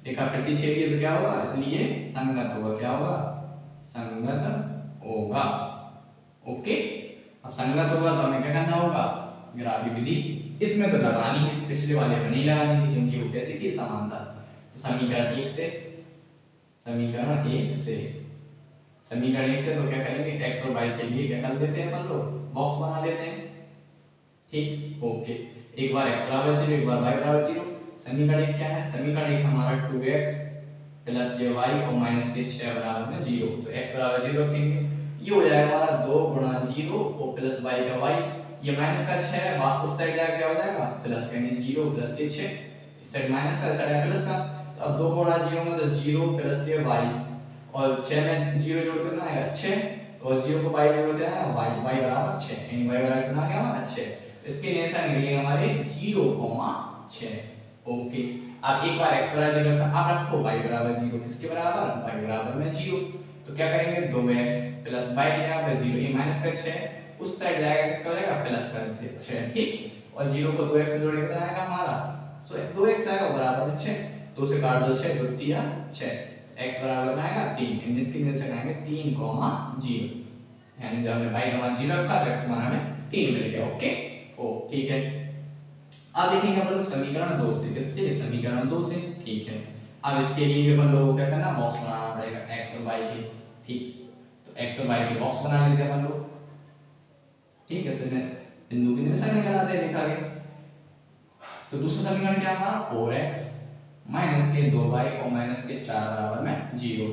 Speaker 1: रेखा प्रतिच्छेदी है तो क्या होगा, इसलिए संगत होगा, क्या होगा, संगत होगा, ओके। अब संगत होगा तो हमें क्या करना होगा, ग्राफी विधि इसमें तो लगानी है, पिछले वाले में नहीं लगानी थी क्योंकि वो कैसी थी, समांतर। तो समीकरण 1 से तो क्या करेंगे, x और y के लिए क्या कर देते हैं अपन लोग, बॉक्स बना लेते हैं, ठीक, ओके। एक बार x बराबर 0, एक बार y बराबर 0। समीकरण 1 क्या है, समीकरण 1 हमारा 2x प्लस के y और माइनस के 6 बराबर में 0, तो x बराबर 0 रखेंगे, ये हो जाएगा हमारा 2 गुणा 0 और प्लस y का y, ये माइनस का 6 है, उस साइड जाकर क्या हो जाएगा प्लस का, यानी 0 प्लस के 6, इस साइड माइनस का, इस साइड प्लस का। तो अब 2 गुणा 0 में तो 0 प्लस के y, और 6 में 0 जोड़ कितना आएगा 6, और 0 को y जोड़ के आएगा y, y बराबर 6, यानी y बराबर कितना आ गया हमारा 6। इसके आंसर निकलेगा हमारे 0,6। ओके, अब एक बार x बराबर 0 का आप रखो y बराबर 0, किसके बराबर y बराबर में 0। तो क्या करेंगे 2x प्लस y की जगह पे 0, ये माइनस का 6 उस साइड जाएगा, किसका हो जाएगा प्लस का 6, ठीक। और 0 को 2x से जोड़ के कितना आएगा हमारा, सो 2x आएगा बराबर में 6, 2 से काट दो 6, 2 3 6, x बराबर में आएगा 3, इसकी वजह से आएंगे 3,0, यानी जब हमने y का मान 0 रखा तो x का मान हमें 3 मिल गया। ओके, ओ ठीक है। अब देखेंगे अपन लोग समीकरण 2 से, किससे समीकरण 2 से, ठीक है। अब इसके लिए भी अपन लोगों को क्या करना, बॉक्स बनाना पड़ेगा x और y के, ठीक। तो x और y के बॉक्स बना लेते हैं अपन लोग, ठीक है। इसमें बिंदु की निशानी लगाते हैं लिखा के। तो दूसरा समीकरण क्या हमारा 4x माइनस के 2y और माइनस के 4 बराबर में 0।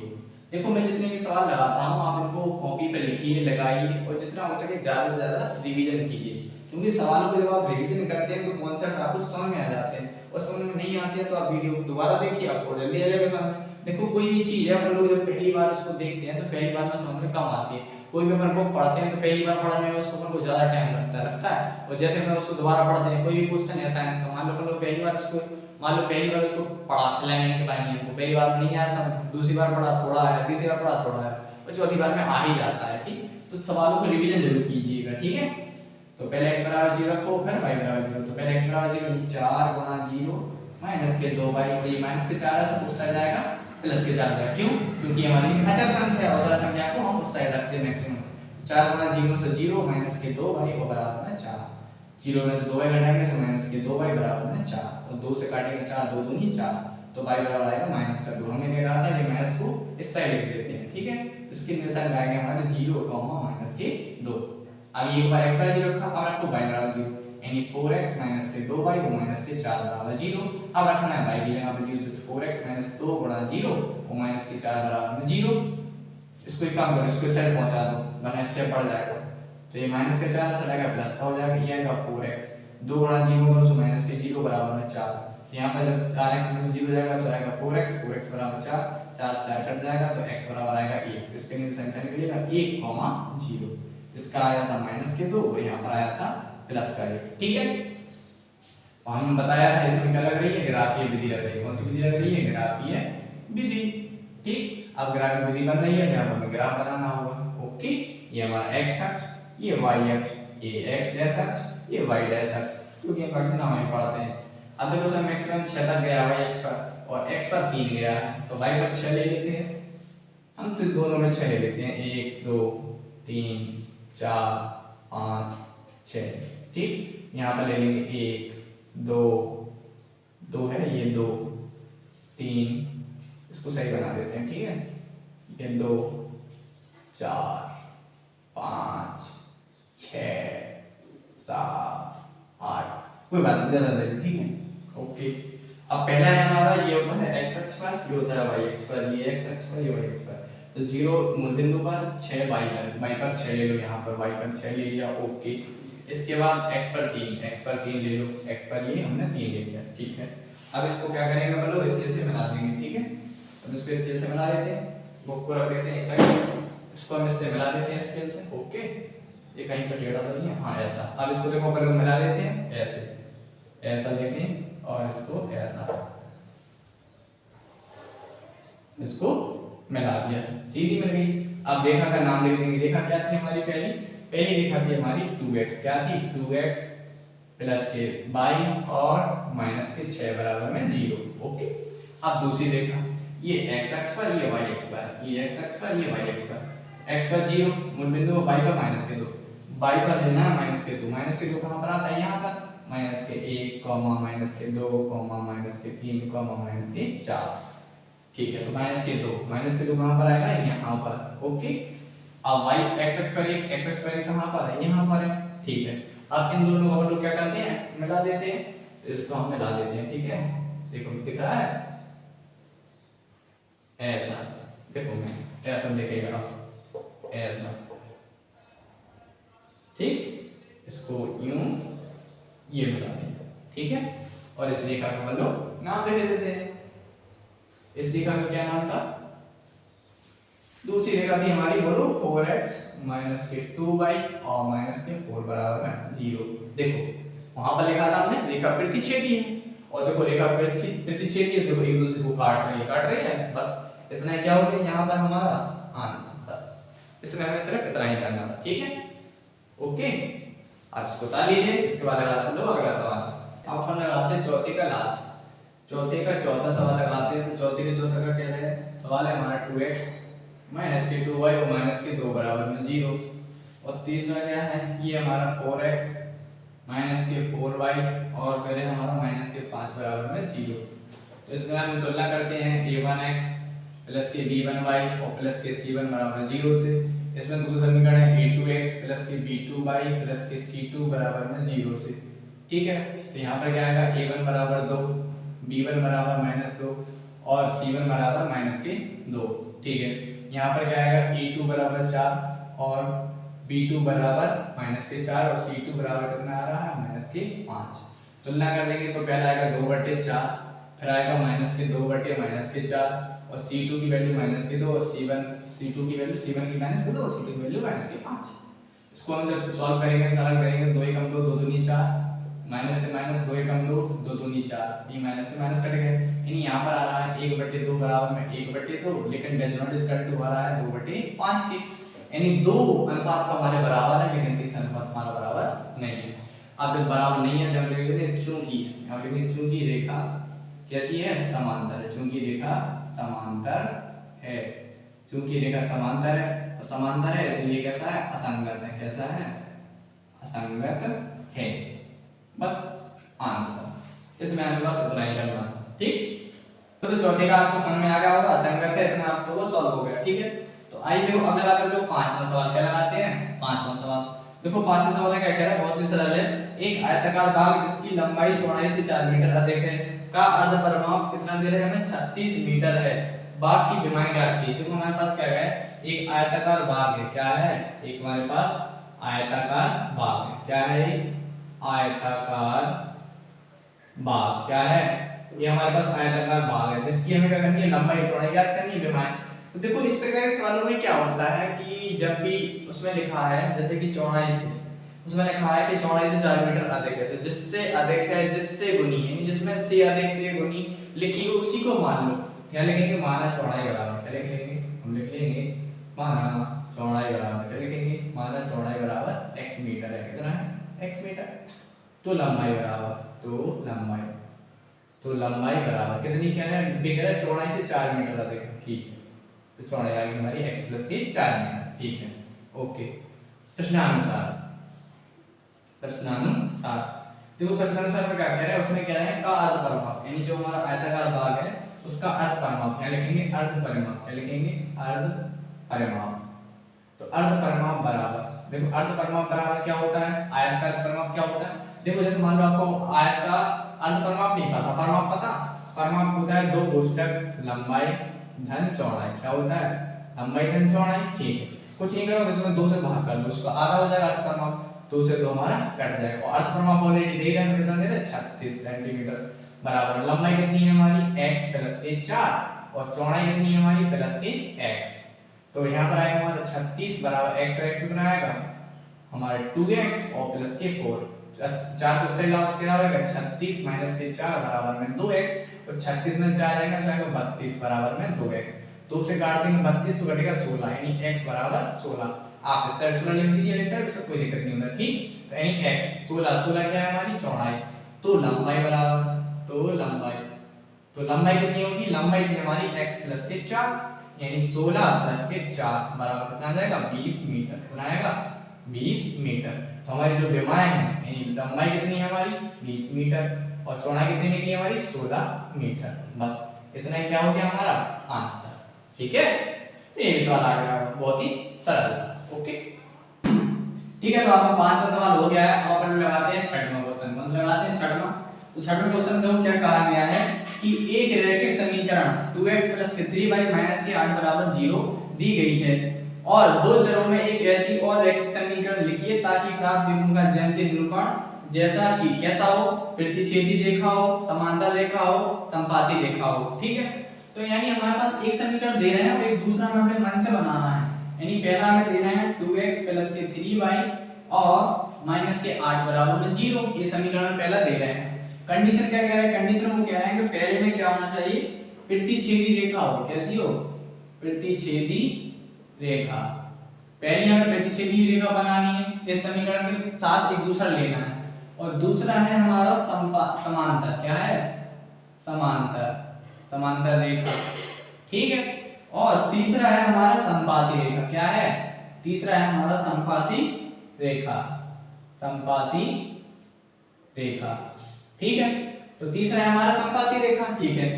Speaker 1: देखो मैं जितने भी सवाल लगाता हूँ आप इनको कॉपी पे लिखिए, लगाइए, और जितना हो सके ज़्यादा से ज़्यादा रिवीजन कीजिए, क्योंकि सवालों को जब आप रिवीजन करते हैं तो कॉन्सेप्ट आपको समझ में आ जाते हैं, और समझ में नहीं आते हैं तो आप वीडियो दोबारा देखिए, आपको जल्दी आ जाएगा समझ। देखो कोई भी चीज़ है अपन लोग जब पहली बार उसको देखते हैं तो पहली बार में समझ में कम आती है। कोई भी अपन बुक पढ़ते हैं तो पहली बार पढ़ने में उसको अपन को ज़्यादा टाइम लगता है, और जैसे मैं उसको दोबारा पढ़ते हैं, कोई भी क्वेश्चन है साइंस का, मान लो अपन लोग पहली बार उसको पढ़ा एलाइनमेंट के बारे में, पहली बार नहीं आया समझ, दूसरी बार पढ़ा थोड़ा आया, तीसरी बार पढ़ा थोड़ा आया, और चौथी बार में आ ही जाता है, ठीक। तो सवालों को रिवीजन जरूर कीजिएगा, ठीक है। तो पहले x बराबर 0 रखो, फिर y बराबर 0। तो पहले x बराबर 0 4 गुणा 0 माइनस के 2y, और ये माइनस के 4 से उस साइड जाएगा प्लस के 4 जाएगा, क्यों, क्योंकि हमारी अचर संख्या है, अचर संख्या को हम उस साइड रखते हैं मैक्सिमम। 4 गुणा 0 से 0 माइनस के 2y को बराबर में 4, 0 में से 2y घटाएंगे तो माइनस के 2y बराबर में 4, और 2 से काटेंगे 4, 2 दूनी 4, तो y बराबर आएगा माइनस का 2। हमने क्या कहा था कि माइनस को इस साइड लिख देते हैं, ठीक है। इसकी निशान लगाएंगे हमारे 0, माइनस के 2। अब एक बार x बराबर 0 रखा, अब रखो y बराबर 0, यानी 4x माइनस के 2y को माइनस के 4 बराबर 0। अब रखना है y की जगह पे 0, तो 4x माइनस 2 गुणा 0 और माइनस के 4 बराबर में 0। इसको एक काम करो, इसको इस साइड पहुंचा दो वरना स्टेप बढ़ जाएगा। तो ये माइनस के 4 से आएगा प्लस का हो जाएगा, ये आएगा 4x 2 गुणा 0 करो तो माइनस के 0 बराबर में 4। तो यहाँ पर जब 4x में से 0 जाएगा तो आएगा 4x बराबर 4, 4 से 4 कट जाएगा तो x बराबर आएगा 1। इसके लिए संख्या निकलेगा 1,0। इसका आया था माइनस के 2 और यहाँ पर आया था प्लस का 1, ठीक है। और हमने बताया था इसमें क्या लग रही है, ग्राफीय विधि लग रही है। कौन सी विधि लग रही है, ग्राफीय विधि, ठीक। अब ग्राफीय विधि बन रही है जहाँ पर हमें ग्राफ बनाना होगा। ओके, ये हमारा x अक्ष, ये y अक्ष, ये x डैश अक्ष, ये y डैश अक्ष, क्योंकि हम अक्ष नाम में पढ़ते हैं। अब देखो सर मैक्सिमम 6 तक गया y अक्ष पर और x पर 3 गया है, तो y पर 6 ले लेते हैं हम, तो दोनों में 6 ले लेते हैं, 1 2 3 4 5 6, ठीक। यहाँ पर ले लेंगे 1 2 2 है, ये 2 3, इसको सही बना देते हैं, ठीक है। ये 2 4 5 6 7 8, कोई बात नहीं, ज्यादा नहीं, ठीक है। ओके, अब पहला है हमारा, ये होता है x अक्ष पर, ये होता है y अक्ष पर, ये x अक्ष पर, ये y अक्ष पर। तो 0 मूल बिंदु पर 6 y पर 6 ले लो, यहाँ पर y पर 6 ले लिया। ओके, इसके बाद x पर 3 ले लो, x पर ये हमने 3 ले लिया, ठीक है। अब इसको क्या करेंगे हम लोग, स्केल से मिला देंगे, ठीक है। अब इसको स्केल से मिला लेते हैं, बुक को रख देते हैं एक साइड, इसको हम इससे मिला देते हैं स्केल से। ओके, ये कहीं पर टेढ़ा तो नहीं है, हाँ ऐसा। अब इसको देखो अपन लोग मिला लेते हैं ऐसे, ऐसा लेके और इसको ऐसा, इसको मिला दिया, सीधी मिल गई। अब रेखा का नाम लिख देंगे। रेखा क्या थी हमारी, पहली रेखा थी हमारी 2x, क्या थी 2x प्लस के y और माइनस के 6 बराबर में 0। ओके, अब दूसरी रेखा, ये x अक्ष पर, ये y अक्ष पर, ये x अक्ष पर, ये y अक्ष पर। x पर 0 मूल बिंदु, y पर माइनस के 2, y पर लेना है माइनस के 2, माइनस के 2 कहाँ पर आता है, यहाँ पर माइनस के 1 माइनस के 2 माइनस के 3 माइनस के 4, ठीक है। तो माइनस के 2 कहाँ पर आएगा, यहाँ पर। ओके, अब y x अक्ष पर कहाँ पर है, यहाँ पर है, ठीक है। अब इन दोनों को हम लोग क्या करते हैं, मिला देते हैं। तो इसको हम मिला देते हैं, ठीक है। देखो दिख रहा है ऐसा, देखो मैं ऐसा देखेगा ऐसा, ठीक। इसको यूं ये बना देंगे, ठीक है। और इस रेखा का हम लोग नाम दे देते हैं। इस रेखा का क्या नाम था? दूसरी रेखा थी हमारी, बोलो 4x माइनस के 2y और माइनस के 4 बराबर में 0। देखो वहां पर लिखा था हमने रेखा प्रतिच्छेदी है, और देखो रेखा प्रतिच्छेदी है, देखो एक दूसरे को काट रही है, बस इतना क्या हो गया यहाँ पर हमारा आंसर। बस इसमें हमें सिर्फ इतना ही करना था, ठीक है, ओके। आप इसको उतार लीजिए। इसके बाद हम लोग अगला सवाल अब हम लगाते हैं चौथे का लास्ट, चौथे का चौथा सवाल लगाते हैं। तो चौथे के चौथा का क्या है सवाल है हमारा 2x माइनस के 2y और माइनस के 2 बराबर में 0। और तीसरा क्या है, ये हमारा 4x माइनस के 4y और फिर है हमारा माइनस के 5 बराबर में 0। तो इसमें हम तुलना करते हैं a1x प्लस के b1y और प्लस के c1 बराबर 0 से। इसमें दूसरा समीकरण है a2x प्लस के b2y प्लस के c2 बराबर में 0 से, ठीक है। तो यहाँ पर क्या आएगा, a1 बराबर 2, b1 बराबर -2 और c1 बराबर -2, ठीक है। यहाँ पर क्या आएगा, a2 बराबर 4 और b2 बराबर -4 और c2 बराबर कितना आ रहा है -5। तुलना कर देंगे तो पहला आएगा 2/4, फिर आएगा -2/4 और c2 की वैल्यू -2 और c2 की वैल्यू c1 की -2 और c2 की वैल्यू -5। इसको हम जब सॉल्व करेंगे, सरल करेंगे, 2 कम 2 2 दूनी 4, माइनस से माइनस 2 कम 2 2 दूनी 4, ये माइनस से माइनस कट गए। यानी यहाँ पर आ रहा है 1/2 बराबर में 1/2, लेकिन does not is equal to आ रहा है 2/5 के। यानी दो अनुपात तो हमारे बराबर है, लेकिन तीसरा अनुपात हमारा बराबर नहीं है। अब जब बराबर नहीं है, जब लिख देते चूंकि, यहाँ लिखेंगे चूंकि रेखा कैसी है, समांतर है। चूंकि रेखा समांतर है, चूंकि रेखा समांतर है, और समांतर है इसलिए कैसा है, असंगत है। कैसा है, असंगत है। बस आंसर, इसमें हमें बस इतना ही करना था, ठीक। तो चौथे का आपको समझ में आ गया होगा, असंगत है, इतना आप लोगों को सॉल्व हो गया, ठीक है। तो आइए देखो अब लगा कर लो पांचवा सवाल। क्या लगाते हैं, पांचवा सवाल। देखो पांचवा सवाल क्या कह रहा है, बहुत ही सरल है। एक आयताकार बाग जिसकी लंबाई चौड़ाई से 4 मीटर अधिक है का अर्ध परिमाप कितना दे रहे हैं हमें, 36 मीटर है। बाग की विमाएं ज्ञात की। देखो हमारे पास क्या है, एक आयताकार बाग है। क्या है, एक हमारे पास आयताकार बाग है। क्या है, आयताकार बाग क्या है, ये हमारे पास आयताकार बाग है जिसकी हमें क्या करनी है, लंबाई चौड़ाई ज्ञात करनी है, विमाएं। तो देखो इस प्रकार के सवालों में क्या होता है कि जब भी उसमें लिखा है जैसे कि चौड़ाई से, उसमें लिखा है कि चौड़ाई से 4 मीटर अधिक है, तो जिससे अधिक है जिससे गुनी है, जिसमें से अधिक से गुनी लिखी हो उसी को मान लो। क्या लिखेंगे, माना चौड़ाई बराबर, क्या लिख लेंगे, हम लिख लेंगे माना चौड़ाई बराबर, क्या लिखेंगे, माना चौड़ाई बराबर x मीटर है। कितना है, x मीटर। तो लंबाई बराबर, तो लंबाई बराबर कितनी, क्या है, बिगड़ा चौड़ाई से 4 मीटर अधिक है, ठीक है। तो चौड़ाई आ गई हमारी x प्लस की 4 मीटर, ठीक है, ओके। प्रश्नानुसार, देखो प्रश्नानुसार में क्या कह रहे हैं, उसमें कह रहे हैं का अर्ध परिमाप, यानी जो हमारा आयताकार भाग है उसका अर्ध परिमाप, क्या लिखेंगे, अर्ध परिमाप, क्या लिखेंगे, अर्ध परिमाप। तो अर्ध परिमाप बराबर, देखो अर्ध परिमाप बराबर क्या होता है, आयत का अर्ध परिमाप क्या होता है। देखो जैसे मान लो आपको आयत का अर्ध परिमाप नहीं पता, परिमाप पता, परिमाप होता है 2 कोष्ठक लंबाई धन चौड़ाई। क्या होता है, लंबाई धन चौड़ाई, ठीक है। कुछ नहीं करो, इसमें 2 से भाग कर दो, उसका आधा हो जाएगा अर्ध परिमाप, 2 से 2 हमारा कट जाएगा। और अर्ध परिमाप ऑलरेडी दे रहे हैं, कितना दे रहे हैं, 36 सेंटीमीटर बराबर। लंबाई कितनी है हमारी, x प्लस के 4 और चौड़ाई कितनी है हमारी, प्लस के x। तो यहाँ पर आएगा हमारा 36 बराबर x और x कितना आएगा हमारा 2x और प्लस के 4, 4 को सही लाओ कितना होगा, 36 माइनस के 4 बराबर में 2x, और 36 में 4 आएगा तो आएगा 32 बराबर में 2x। 2 से काट देंगे 32 तो कटेगा 16, यानी x बराबर 16। आप इस साइड 16 लिख दीजिए, इस साइड से कोई दिक्कत नहीं होगा, ठीक। तो यानी x 16 क्या है हमारी चौड़ाई, तो लंबाई बराबर, तो लंबाई कितनी होगी, लंबाई थी हमारी x प्लस के 4, यानी 16 प्लस के 4 बराबर कितना आ जाएगा, 20 मीटर। कितना आएगा, 20 मीटर। तो हमारी जो विमाएं हैं, यानी लंबाई कितनी है हमारी 20 मीटर और चौड़ाई कितनी निकली हमारी 16 मीटर। बस इतना ही क्या हो गया हमारा आंसर, ठीक है। तो ये सवाल आ गया, बहुत ही सरल था, ओके, ठीक है। तो आपका 5वां सवाल हो गया है। अब अपन लगाते हैं 6वां क्वेश्चन, कौन सा लगाते हैं 6वां। तो 6वें क्वेश्चन में क्या कहा गया है कि एक रैखिक समीकरण 2x + 3y - के 8 = 0 दी गई है। और दो चरों में एक ऐसी और रैखिक समीकरण लिखिए ताकि प्राप्त बिंदु का ज्यामितीय निरूपण जैसा कि कैसा हो, प्रतिच्छेदी रेखा हो, समांतर रेखा हो, संपाती रेखा हो। ठीक है, तो यानी हमारे पास एक समीकरण दे रहे हैं और एक दूसरा हमें अपने मन से बनाना है। यानी पहला हमें दे रहे हैं 2x प्लस के 3y और माइनस के 8 बराबर में 0। ये समीकरण में पहला दे रहे हैं। कंडीशन क्या कह रहे हैं? कंडीशन वो कह रहे हैं कि पहले में क्या होना चाहिए, प्रतिच्छेदी रेखा हो। कैसी हो? प्रतिच्छेदी रेखा। पहले हमें प्रतिच्छेदी रेखा बनानी है, इस समीकरण के साथ एक दूसरा लेना है। और दूसरा है हमारा समांतर। क्या है? समांतर, समांतर रेखा। ठीक है, और तीसरा है हमारा संपाती रेखा। क्या है? तीसरा है हमारा संपाती रेखा, संपाती रेखा। ठीक है, तो तीसरा है हमारा संपाती रेखा। ठीक है,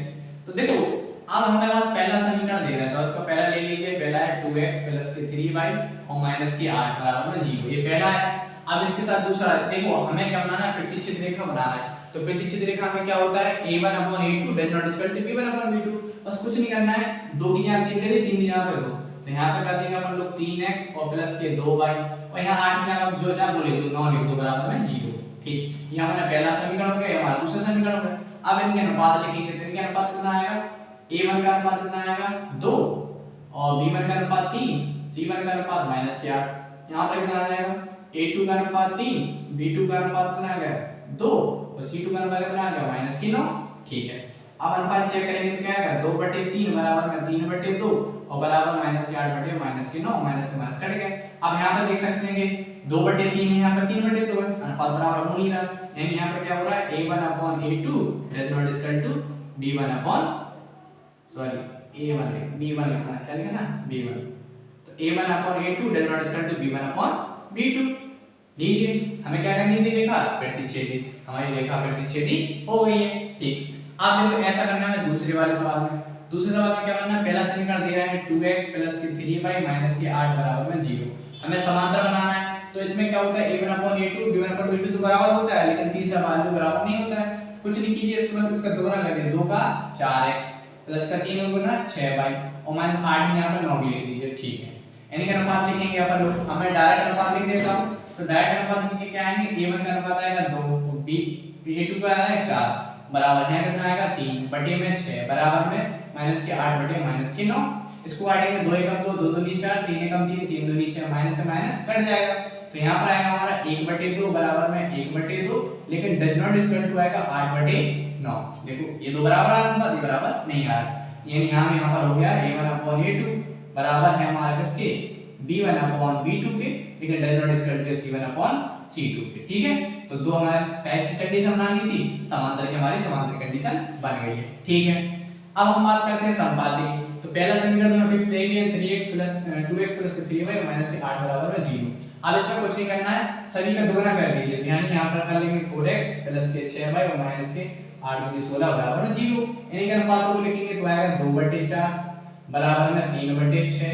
Speaker 1: तो देखो अब हमारे पास पहला समीकरण दे रहा है, तो उसका पहला ले लीजिए। पहला है 2x प्लस के 3y और माइनस के 8 बराबर में 0। ये पहला है। अब इसके साथ दूसरा देखो, हमें क्या बनाना है? प्रतिच्छेद रेखा बनाना है। तो प्रतिच्छेद रेखा में क्या होता है? a1/a2 does not equal to b1/b2। बस कुछ नहीं करना है, 2 की यहाँ 3 दे दी, 3 की यहाँ पे 2, तो यहाँ पे कर देंगे अपन लोग 3x और प्लस के 2y और यहाँ 8 की यहाँ जो चाहे बोले तो 9 लिख दो बराबर में 0। ठीक, ये हमारा पहला समीकरण हो गया, हमारा दूसरा समीकरण हो गया। अब इनके अनुपात लिखेंगे, तो इनके अनुपात कितना आएगा? a1 का अनुपात कितना आएगा? 2 और b1 का अनुपात 3, c1 का अनुपात माइनस के 8। यहाँ पर कितना आ जाएगा? a2 का अनुपात 3, b2 का अनुपात कितना आ गया? 2 और c2 का अनुपात कितना आ गया? माइनस के 9। ठीक है, अब अनुपात चेक करेंगे तो क्या आएगा? 2/3 बराबर में 3/2 और बराबर माइनस के 8 माइनस के 9, माइनस से माइनस कट गए। अब यहाँ पर देख सकते हैं कि 2/3 है, यहाँ पर 3/2 है, अनुपात बराबर हो नहीं रहा। यानी यहाँ पर क्या हो रहा है? a1/a2 does not equal to b1 b1 लिखना है, क्या लिखना है? b1। तो a1/a2 does not equal to b1/b2। लीजिए, हमें क्या करनी थी? रेखा प्रतिच्छेदी। हमारी रेखा प्रतिच्छेदी हो गई है। ठीक, अब देखो ऐसा करना है दूसरे वाले सवाल में। दूसरे सवाल में क्या करना है? पहला समीकरण दे रहा है 2x प्लस के 3y माइनस के 8 बराबर में 0। हमें समांतर बनाना है, तो इसमें क्या होता है? a1/a2 b1/b2 तो बराबर होता है, लेकिन तीसरा वैल्यू बराबर नहीं होता है। कुछ नहीं कीजिए, इसका दोगुना लगे, 2 का 4x प्लस का 3 गुना 6y और माइनस 8 यहाँ पर 9 भी लिख दीजिए। ठीक है, यानी कि अनुपात लिखेंगे यहाँ पर लोग, हमें डायरेक्ट अनुपात लिख देता हूं। तो डायरेक्ट अनुपात लिख के क्या आएंगे? a1 का अनुपात आएगा 2, a2 का आएगा 4 बराबर है कितना आएगा? 3 बटे में 6 बराबर में माइनस के 8 बटे माइनस के 9। इसको काटेंगे, 2 एकम 2, 2 दूनी 4, 3 एकम 3, 3 दूनी 6, माइनस से माइनस कट जाएगा। तो यहाँ पर आएगा हमारा 1/2 बराबर में 1/2, लेकिन डज नॉट इक्वल टू आएगा 8/9। देखो ये दो बराबर आ रहा है, बराबर नहीं आ रहा, यानी यहाँ पर हो गया a1/a2 बराबर है हमारा किसके? b1/b2 के, लेकिन does not equal to c1/c2 के। ठीक है, तो दो हमारे स्पेस की कंडीशन बनानी थी, समांतर की हमारी समांतर कंडीशन बन गई है। ठीक है, अब हम बात करते हैं संपाती की। तो पहला समीकरण में फिक्स देख लिया 3x plus 2x plus 3y minus के 8 बराबर में 0। अब इसमें कुछ नहीं करना है, सभी का दोगुना कर लीजिए। तो यानी यहां पर कर लेंगे 4x प्लस के 6y और माइनस के 8 दूनी 16 बराबर में 0। इन्हीं के अनुपातों को लिखेंगे तो आएगा 2/4 बराबर में 3/6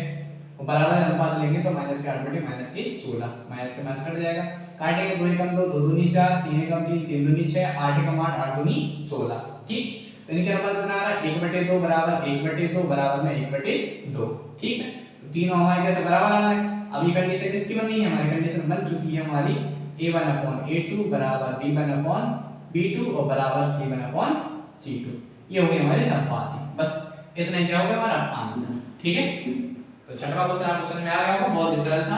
Speaker 1: और बराबर अनुपात लेंगे तो माइनस के 8 माइनस के 16, माइनस से माइनस कट जाएगा। काटेंगे 2 एकम 2, 2 दूनी 4, 3 एकम 3, 3 दूनी 6, 8 एकम 8, 8 दूनी 16। ठीक, तो इनके अनुपात कितना आ रहा है? 1/2 बराबर 1/2 बराबर में 1/2। ठीक है, तो तीनों हमारे कैसे बराबर आ रहा है। अब ये कंडीशन किसकी बन गई है? हमारी कंडीशन बन चुकी है हमारी a1/a2 बराबर b1/b2 और बराबर c1/c2। ये हो गई हमारी संपाती। बस इतना ही क्या हो गया हमारा आंसर। ठीक है, तो छठवां क्वेश्चन आपको समझ में आ गया होगा, बहुत ही सरल था।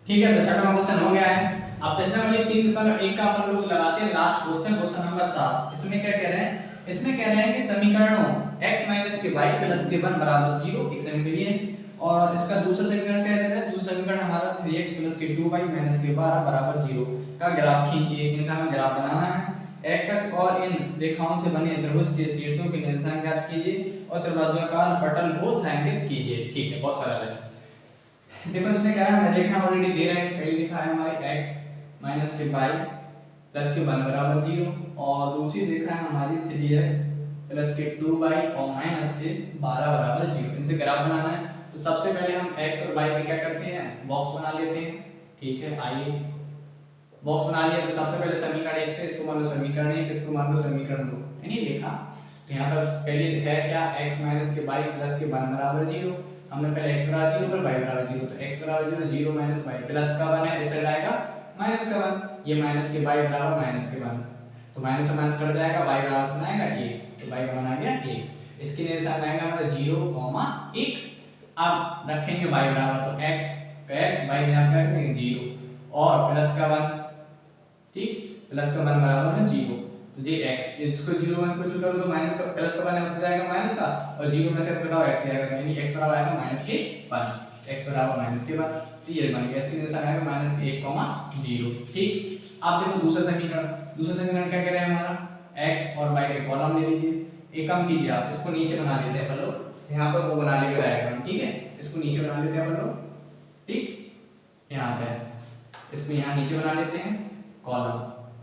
Speaker 1: ठीक है, तो छठवां क्वेश्चन हो गया है। अब प्रश्न नंबर 3.1 का अपन लोग लगाते हैं लास्ट क्वेश्चन, क्वेश्चन नंबर 7। इसमें क्या कह रहे हैं? इसमें कह रहे हैं कि समीकरणों x माइनस के y प्लस के 1 बराबर 0 एक समीकरण है, और इसका दूसरा समीकरण क्या दे रहा है? दूसरा समीकरण हमारा 3x प्लस के 2y माइनस के 12 बराबर 0 का ग्राफ खींचिए। इनका हमें ग्राफ बनाना है। x अक्ष और इन रेखाओं से बने त्रिभुज के शीर्षों के निर्देशांक ज्ञात कीजिए और त्रिभुजाकार पटल को छायांकित कीजिए। ठीक है, बहुत सरल है। देखो इसमें क्या है, रेखा ऑलरेडी दे रहे हैं। पहली रेखा है हमारी x माइनस के y प्लस के 1 बराबर 0 और दूसरी रेखा है हमारी 3x प्लस के 2y और माइनस के 12 बराबर 0। इनसे ग्राफ बनाना है। तो सबसे पहले हम x और y के क्या करते हैं? बॉक्स बना लेते हैं। ठीक है, आइए बॉक्स बना लिया। तो सबसे पहले समीकरण 1 से इसको मान लो समीकरण 1, इसको मान लो समीकरण 2, यानी रेखा। तो यहाँ पर पहले है क्या? x माइनस के y प्लस के 1 बराबर 0। हमने पहले x बराबर 0 पर y बराबर 0, तो x बराबर 0, 0 माइनस y प्लस का 1 है, इस साइड आएगा माइनस का 1, ये माइनस के y बराबर माइनस के 1, तो माइनस से माइनस कट जाएगा, y बराबर कितना आएगा 1, तो y बना गया 1। इसके लिए निशान आएगा हमारा 0, 1। अब रखेंगे y बराबर तो x का x, y यहाँ पे रखेंगे 0 और प्लस का 1, ठीक, प्लस का 1 बराबर में 0, तो ये x, इसको 0 में से कुछ करो तो माइनस का प्लस का 1 है उससे जाएगा माइनस का, और 0 में से घटाओ x जाएगा, यानी x बराबर आएगा माइनस के 1, x बराबर माइनस के 1, तो ये बन गया। इसके निशान आएगा माइनस के 1, 0, ठीक। अब देखो दूसरा समीकरण क्या कह रहे हैं हमारा, x और y के कॉलम ले लीजिए, एक काम कीजिए आप इसको नीचे बना लेते हैं पहले, यहाँ पर वो बना लेंगे डायग्राम, ठीक है, इसको नीचे बना लेते हैं पहले, ठीक, यहाँ पे इसको यहाँ नीचे बना लेते हैं कॉलम,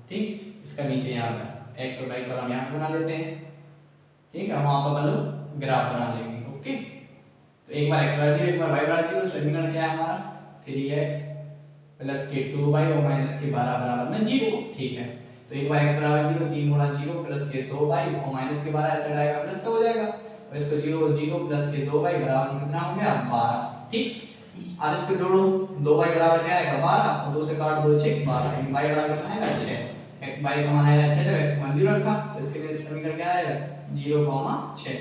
Speaker 1: ठीक, इसका नीचे यहाँ पे x और y कॉलम यहाँ पे बना लेते हैं, ठीक है, वहाँ पर मतलब ग्राफ बना लेंगे, ओके। तो एक बार x बराबर 0, एक बार y बराबर 0, समीकरण क्या है हमारा 3x प्लस के 2y और माइनस के 12 बराबर में 0, ठीक है। तो एक बार x बराबर 0, 3 गुणा 0 प्लस के 2y और माइनस के 12 ऐसा आएगा प्लस का हो जाएगा, और इसको 0 प्लस के 2y बराबर कितना हो गया 12, ठीक। अब इसको जोड़ो, 2y बराबर क्या आएगा 12 और 2 से काट दो 6, 12, y बराबर कितना आएगा 6, y का मान आएगा 6, जब x का मान 0 रखा तो इसके लिए समीकरण क्या आएगा 0, 6।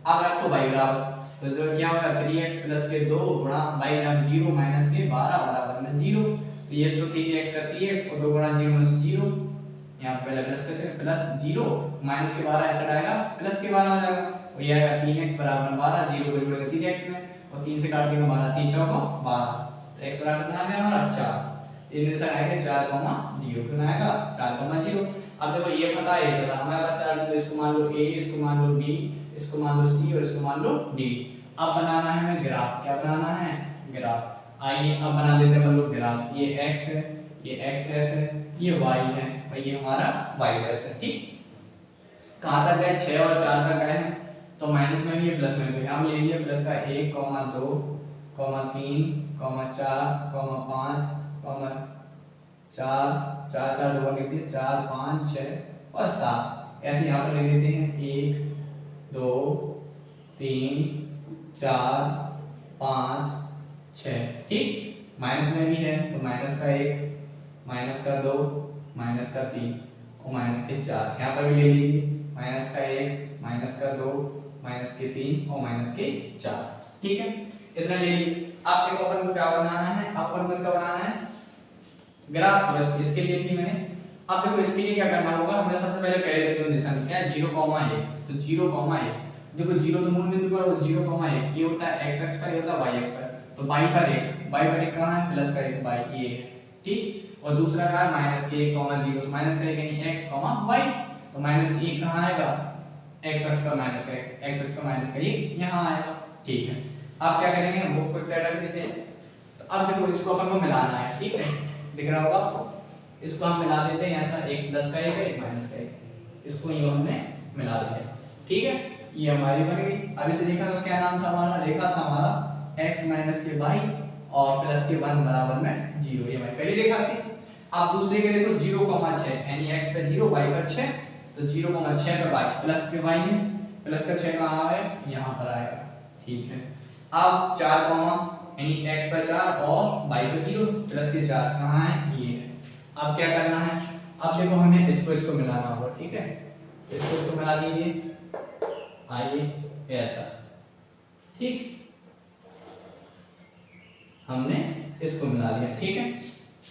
Speaker 1: अब रखो y बराबर, तो जो क्या होगा 3x प्लस के 2 गुणा y बराबर 0 माइनस के 12 बराबर में 0, तो ये तो 3x का 3x और 2 गुणा 0 में 0, यहाँ पहले प्लस का चेक प्लस 0 माइनस के 12 ऐसा आएगा प्लस के 12 हो जाएगा, और ये आएगा 3x बराबर 12, 0 को जोड़ेगा 3x में और 3 से काट देंगे 12, 3 6 12, तो x बराबर कितना आ गया हमारा 4, इनमें से आएगा 4, 0, कितना आएगा 4, 0। अब देखो ये पता है चला हमारे पास 4 बिंदु, इसको मान लो a, इसको मान लो b, इसको मान लो c और इसको मान लो d। अब बनाना है हमें ग्राफ, क्या बनाना है ग्राफ। आइए अब बना लेते हैं हम लोग ग्राफ, ये x है, ये x है, ये y है और ये हमारा y है, ठीक। कहां तक गए 6 और 4 तक गए हैं, तो माइनस में भी है प्लस में भी, हम ले लिए प्लस का 1, 2, 3, 4, 5, 4, 4, 4 2 कितनी 4, 5, 6 और 7, ऐसे यहाँ पर ले लेते हैं 1, 2, 3, 4, 5, 6, ठीक। माइनस में भी है तो माइनस का 1, माइनस का 2, माइनस का 3 और माइनस के 4, यहाँ पर भी ले लीजिए माइनस का 1, माइनस का 2, माइनस के 3 और माइनस के 4, ठीक है, इतना ले लीजिए। आप देखो अपन को क्या बनाना है, अपन को क्या बनाना है ग्राफ, तो इसके लिए भी मैंने, अब देखो इसके लिए क्या करना होगा, हमने सबसे पहले बिंदु निशान क्या है 0, 1, तो 0, 1, देखो 0 तो मूल बिंदु पर, 0, 1 ये होता है x अक्ष पर, ये होता है y अक्ष पर, तो y पर 1 कहां है प्लस का 1 y ये है, ठीक। और दूसरा क्या है माइनस के 1, 0, तो माइनस का 1 यानी x, y, तो माइनस 1 कहां आएगा x अक्ष पर माइनस का 1, x अक्ष पर माइनस का 1 यहां आएगा, ठीक है। अब क्या करेंगे हम वो क्विक सेट रख देते हैं, तो अब देखो इसको अपन को मिलाना है, ठीक है, दिख रहा होगा आपको, इसको हम मिला देते हैं ऐसा, एक प्लस का 1 है, एक माइनस का 1, इसको ये हमने मिला दिया, ठीक है, ये हमारी बन गई। अब इस रेखा का क्या नाम था हमारा, रेखा था हमारा x माइनस के y और प्लस के 1 बराबर में 0, ये हमारी पहली रेखा थी। अब दूसरे के देखो 0, 6 यानी x पे 0 y पर 6, तो 0, 6 पे y प्लस के y है, प्लस का 6 कहां है यहां पर आएगा, ठीक है। अब 4, यानी x पर 4 और y पर 0 प्लस के 4 कहां है ये है। अब क्या करना है, अब देखो हमें इसको मिलाना होगा, ठीक है, इसको मिला दीजिए, आइए ऐसा, ठीक, हमने इसको मिला दिया, ठीक है।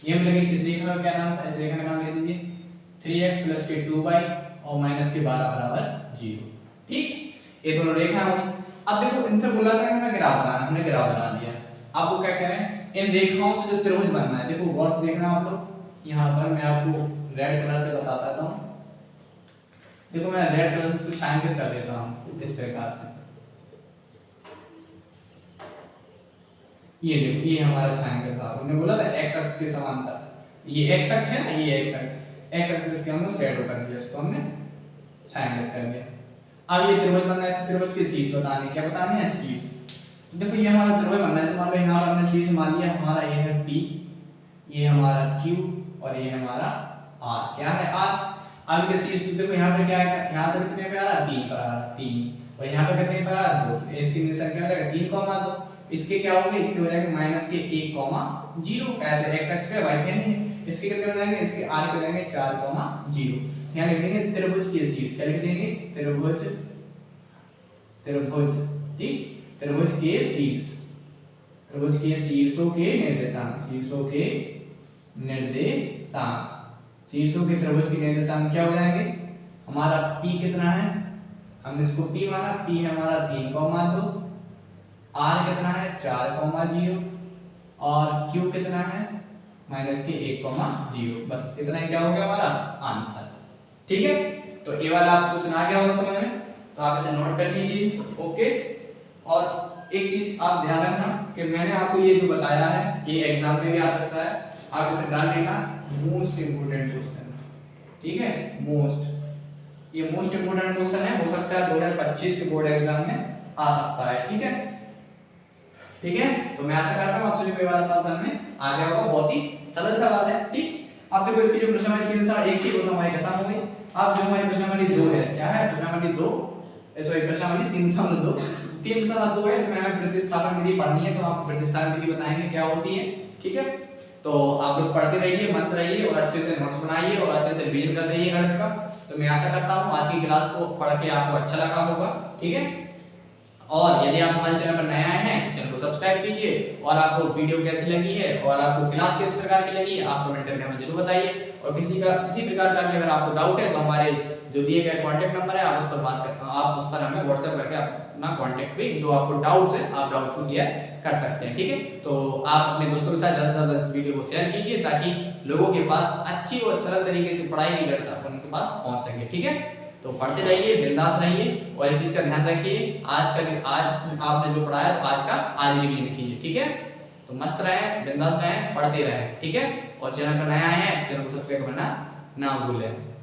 Speaker 1: ये मिल गई, इस रेखा का क्या नाम था, इस रेखा का नाम ले दीजिए 3x प्लस के 2y और माइनस के 12 बराबर 0, ठीक, ये दोनों रेखा होगी। अब देखो इनसे बोला था कि हमें ग्राफ बनाना, हमने ग्राफ बना दिया। आपको क्या करें, इन रेखाओं से जो त्रिभुज बनना है, देखो गौर से देखना आप लोग, यहाँ पर मैं आपको रेड कलर से बताता हूँ, देखो मैं रेड कलर से इसको छायांकित कर देता हूँ इस प्रकार से, ये देखो ये हमारा छायांकित था, हमने बोला था x अक्ष के समांतर, ये x अक्ष है ना, ये x अक्ष इसके हमने शैडो कर दिया, इसको हमने छायांकित कर दिया। अब ये त्रिभुज बनना है, इस त्रिभुज के शीर्ष बताने, क्या बताने हैं शीर्ष, तो देखो ये हमारा त्रिभुज बनना है, मान लो यहाँ पर हमने शीर्ष मान लिया, हमारा ये है P, ये हमारा Q और ये हमारा R, क्या है R। अब के शीर्ष देखो यहाँ पे क्या है, यहाँ तक कितने पे आ रहा है 3 पर आ रहा है, 3, और यहाँ पे कितने पर आ रहा है 2, तो इसकी निशान क्या हो जाएगा 3, 2, इसके क्या होंगे, इसके हो जाएंगे माइनस के 1,0 ऐसे x अक्ष पे y पे नहीं, इसके कितने हो जाएंगे, इसके r के हो जाएंगे 4,0। यहाँ लिख देंगे त्रिभुज के शीर्ष, क्या लिख देंगे, त्रिभुज, त्रिभुज, ठीक, त्रिभुज के शीर्ष, त्रिभुज के शीर्षों के निर्देशांक, शीर्षों के निर्देशांक, शीर्षों के त्रिभुज के निर्देशांक क्या हो जाएंगे, हमारा p कितना है, हम इसको p माना, p है हमारा 3,2, r कितना है 4,0 और q कितना है माइनस के 1,0। बस इतना ही क्या हो गया हमारा आंसर। ठीक है, तो ये वाला आपको सुना गया होगा समझ में, तो आप इसे नोट कर लीजिए। ओके, और एक चीज आप ध्यान रखना कि मैंने आपको ये जो बताया है ये एग्जाम में भी आ सकता है, आप इसे डाल लेना मोस्ट इंपोर्टेंट क्वेश्चन। ठीक है, मोस्ट, ये मोस्ट इंपोर्टेंट क्वेश्चन है, हो सकता है 2025 के बोर्ड एग्जाम में आ सकता है। ठीक है, ठीक है, तो मैं आशा करता हूं आप सभी को ये वाला सवाल समझ में आ गया होगा, बहुत ही सरल सवाल है। ठीक, अब देखो इसकी जो प्रश्नावली के अनुसार एक ही प्रश्नावली खत्म हो गई। अब जो हमारी प्रश्नावली 2 है, क्या है प्रश्नावली 2, सॉरी प्रश्नावली 3.2, 3.2 है, इसमें हमें प्रतिस्थापन विधि पढ़नी है, तो आपको प्रतिस्थापन विधि बताएंगे क्या होती है। ठीक है, तो आप लोग पढ़ते रहिए, मस्त रहिए और अच्छे से नोट्स बनाइए और अच्छे से रिवीजन करते रहिए गणित का। तो मैं आशा करता हूं आज की क्लास को पढ़ के आपको अच्छा लगा होगा। ठीक है, और यदि आप हमारे चैनल पर नए आए हैं तो चैनल को सब्सक्राइब कीजिए, और आपको वीडियो कैसी लगी है और आपको क्लास किस प्रकार की लगी है आप कमेंट करके हमें जरूर बताइए। और किसी प्रकार का भी अगर आपको डाउट है तो हमारे जो दिए गए कांटेक्ट नंबर है आप उस पर आप उस पर हमें व्हाट्सएप करके अपना कांटेक्ट पे जो आपको डाउट्स है आप डाउट्स को क्लियर कर सकते हैं। ठीक है, तो आप अपने दोस्तों के साथ ज़्यादा से ज़्यादा इस वीडियो को शेयर कीजिए ताकि लोगों के पास अच्छी और सरल तरीके से पढ़ाई नहीं करता उनके पास पहुंच सके। ठीक है, तो पढ़ते रहिए, बिंदास रहिए और एक चीज का ध्यान रखिए, आज आपने जो पढ़ाया तो आज का आज रिवीजन कीजिए। ठीक है, तो मस्त रहे, बिंदास रहे, पढ़ते रहे। ठीक है, और चैनल पर नया आए हैं तो चैनल को सब्सक्राइब करना ना भूलें।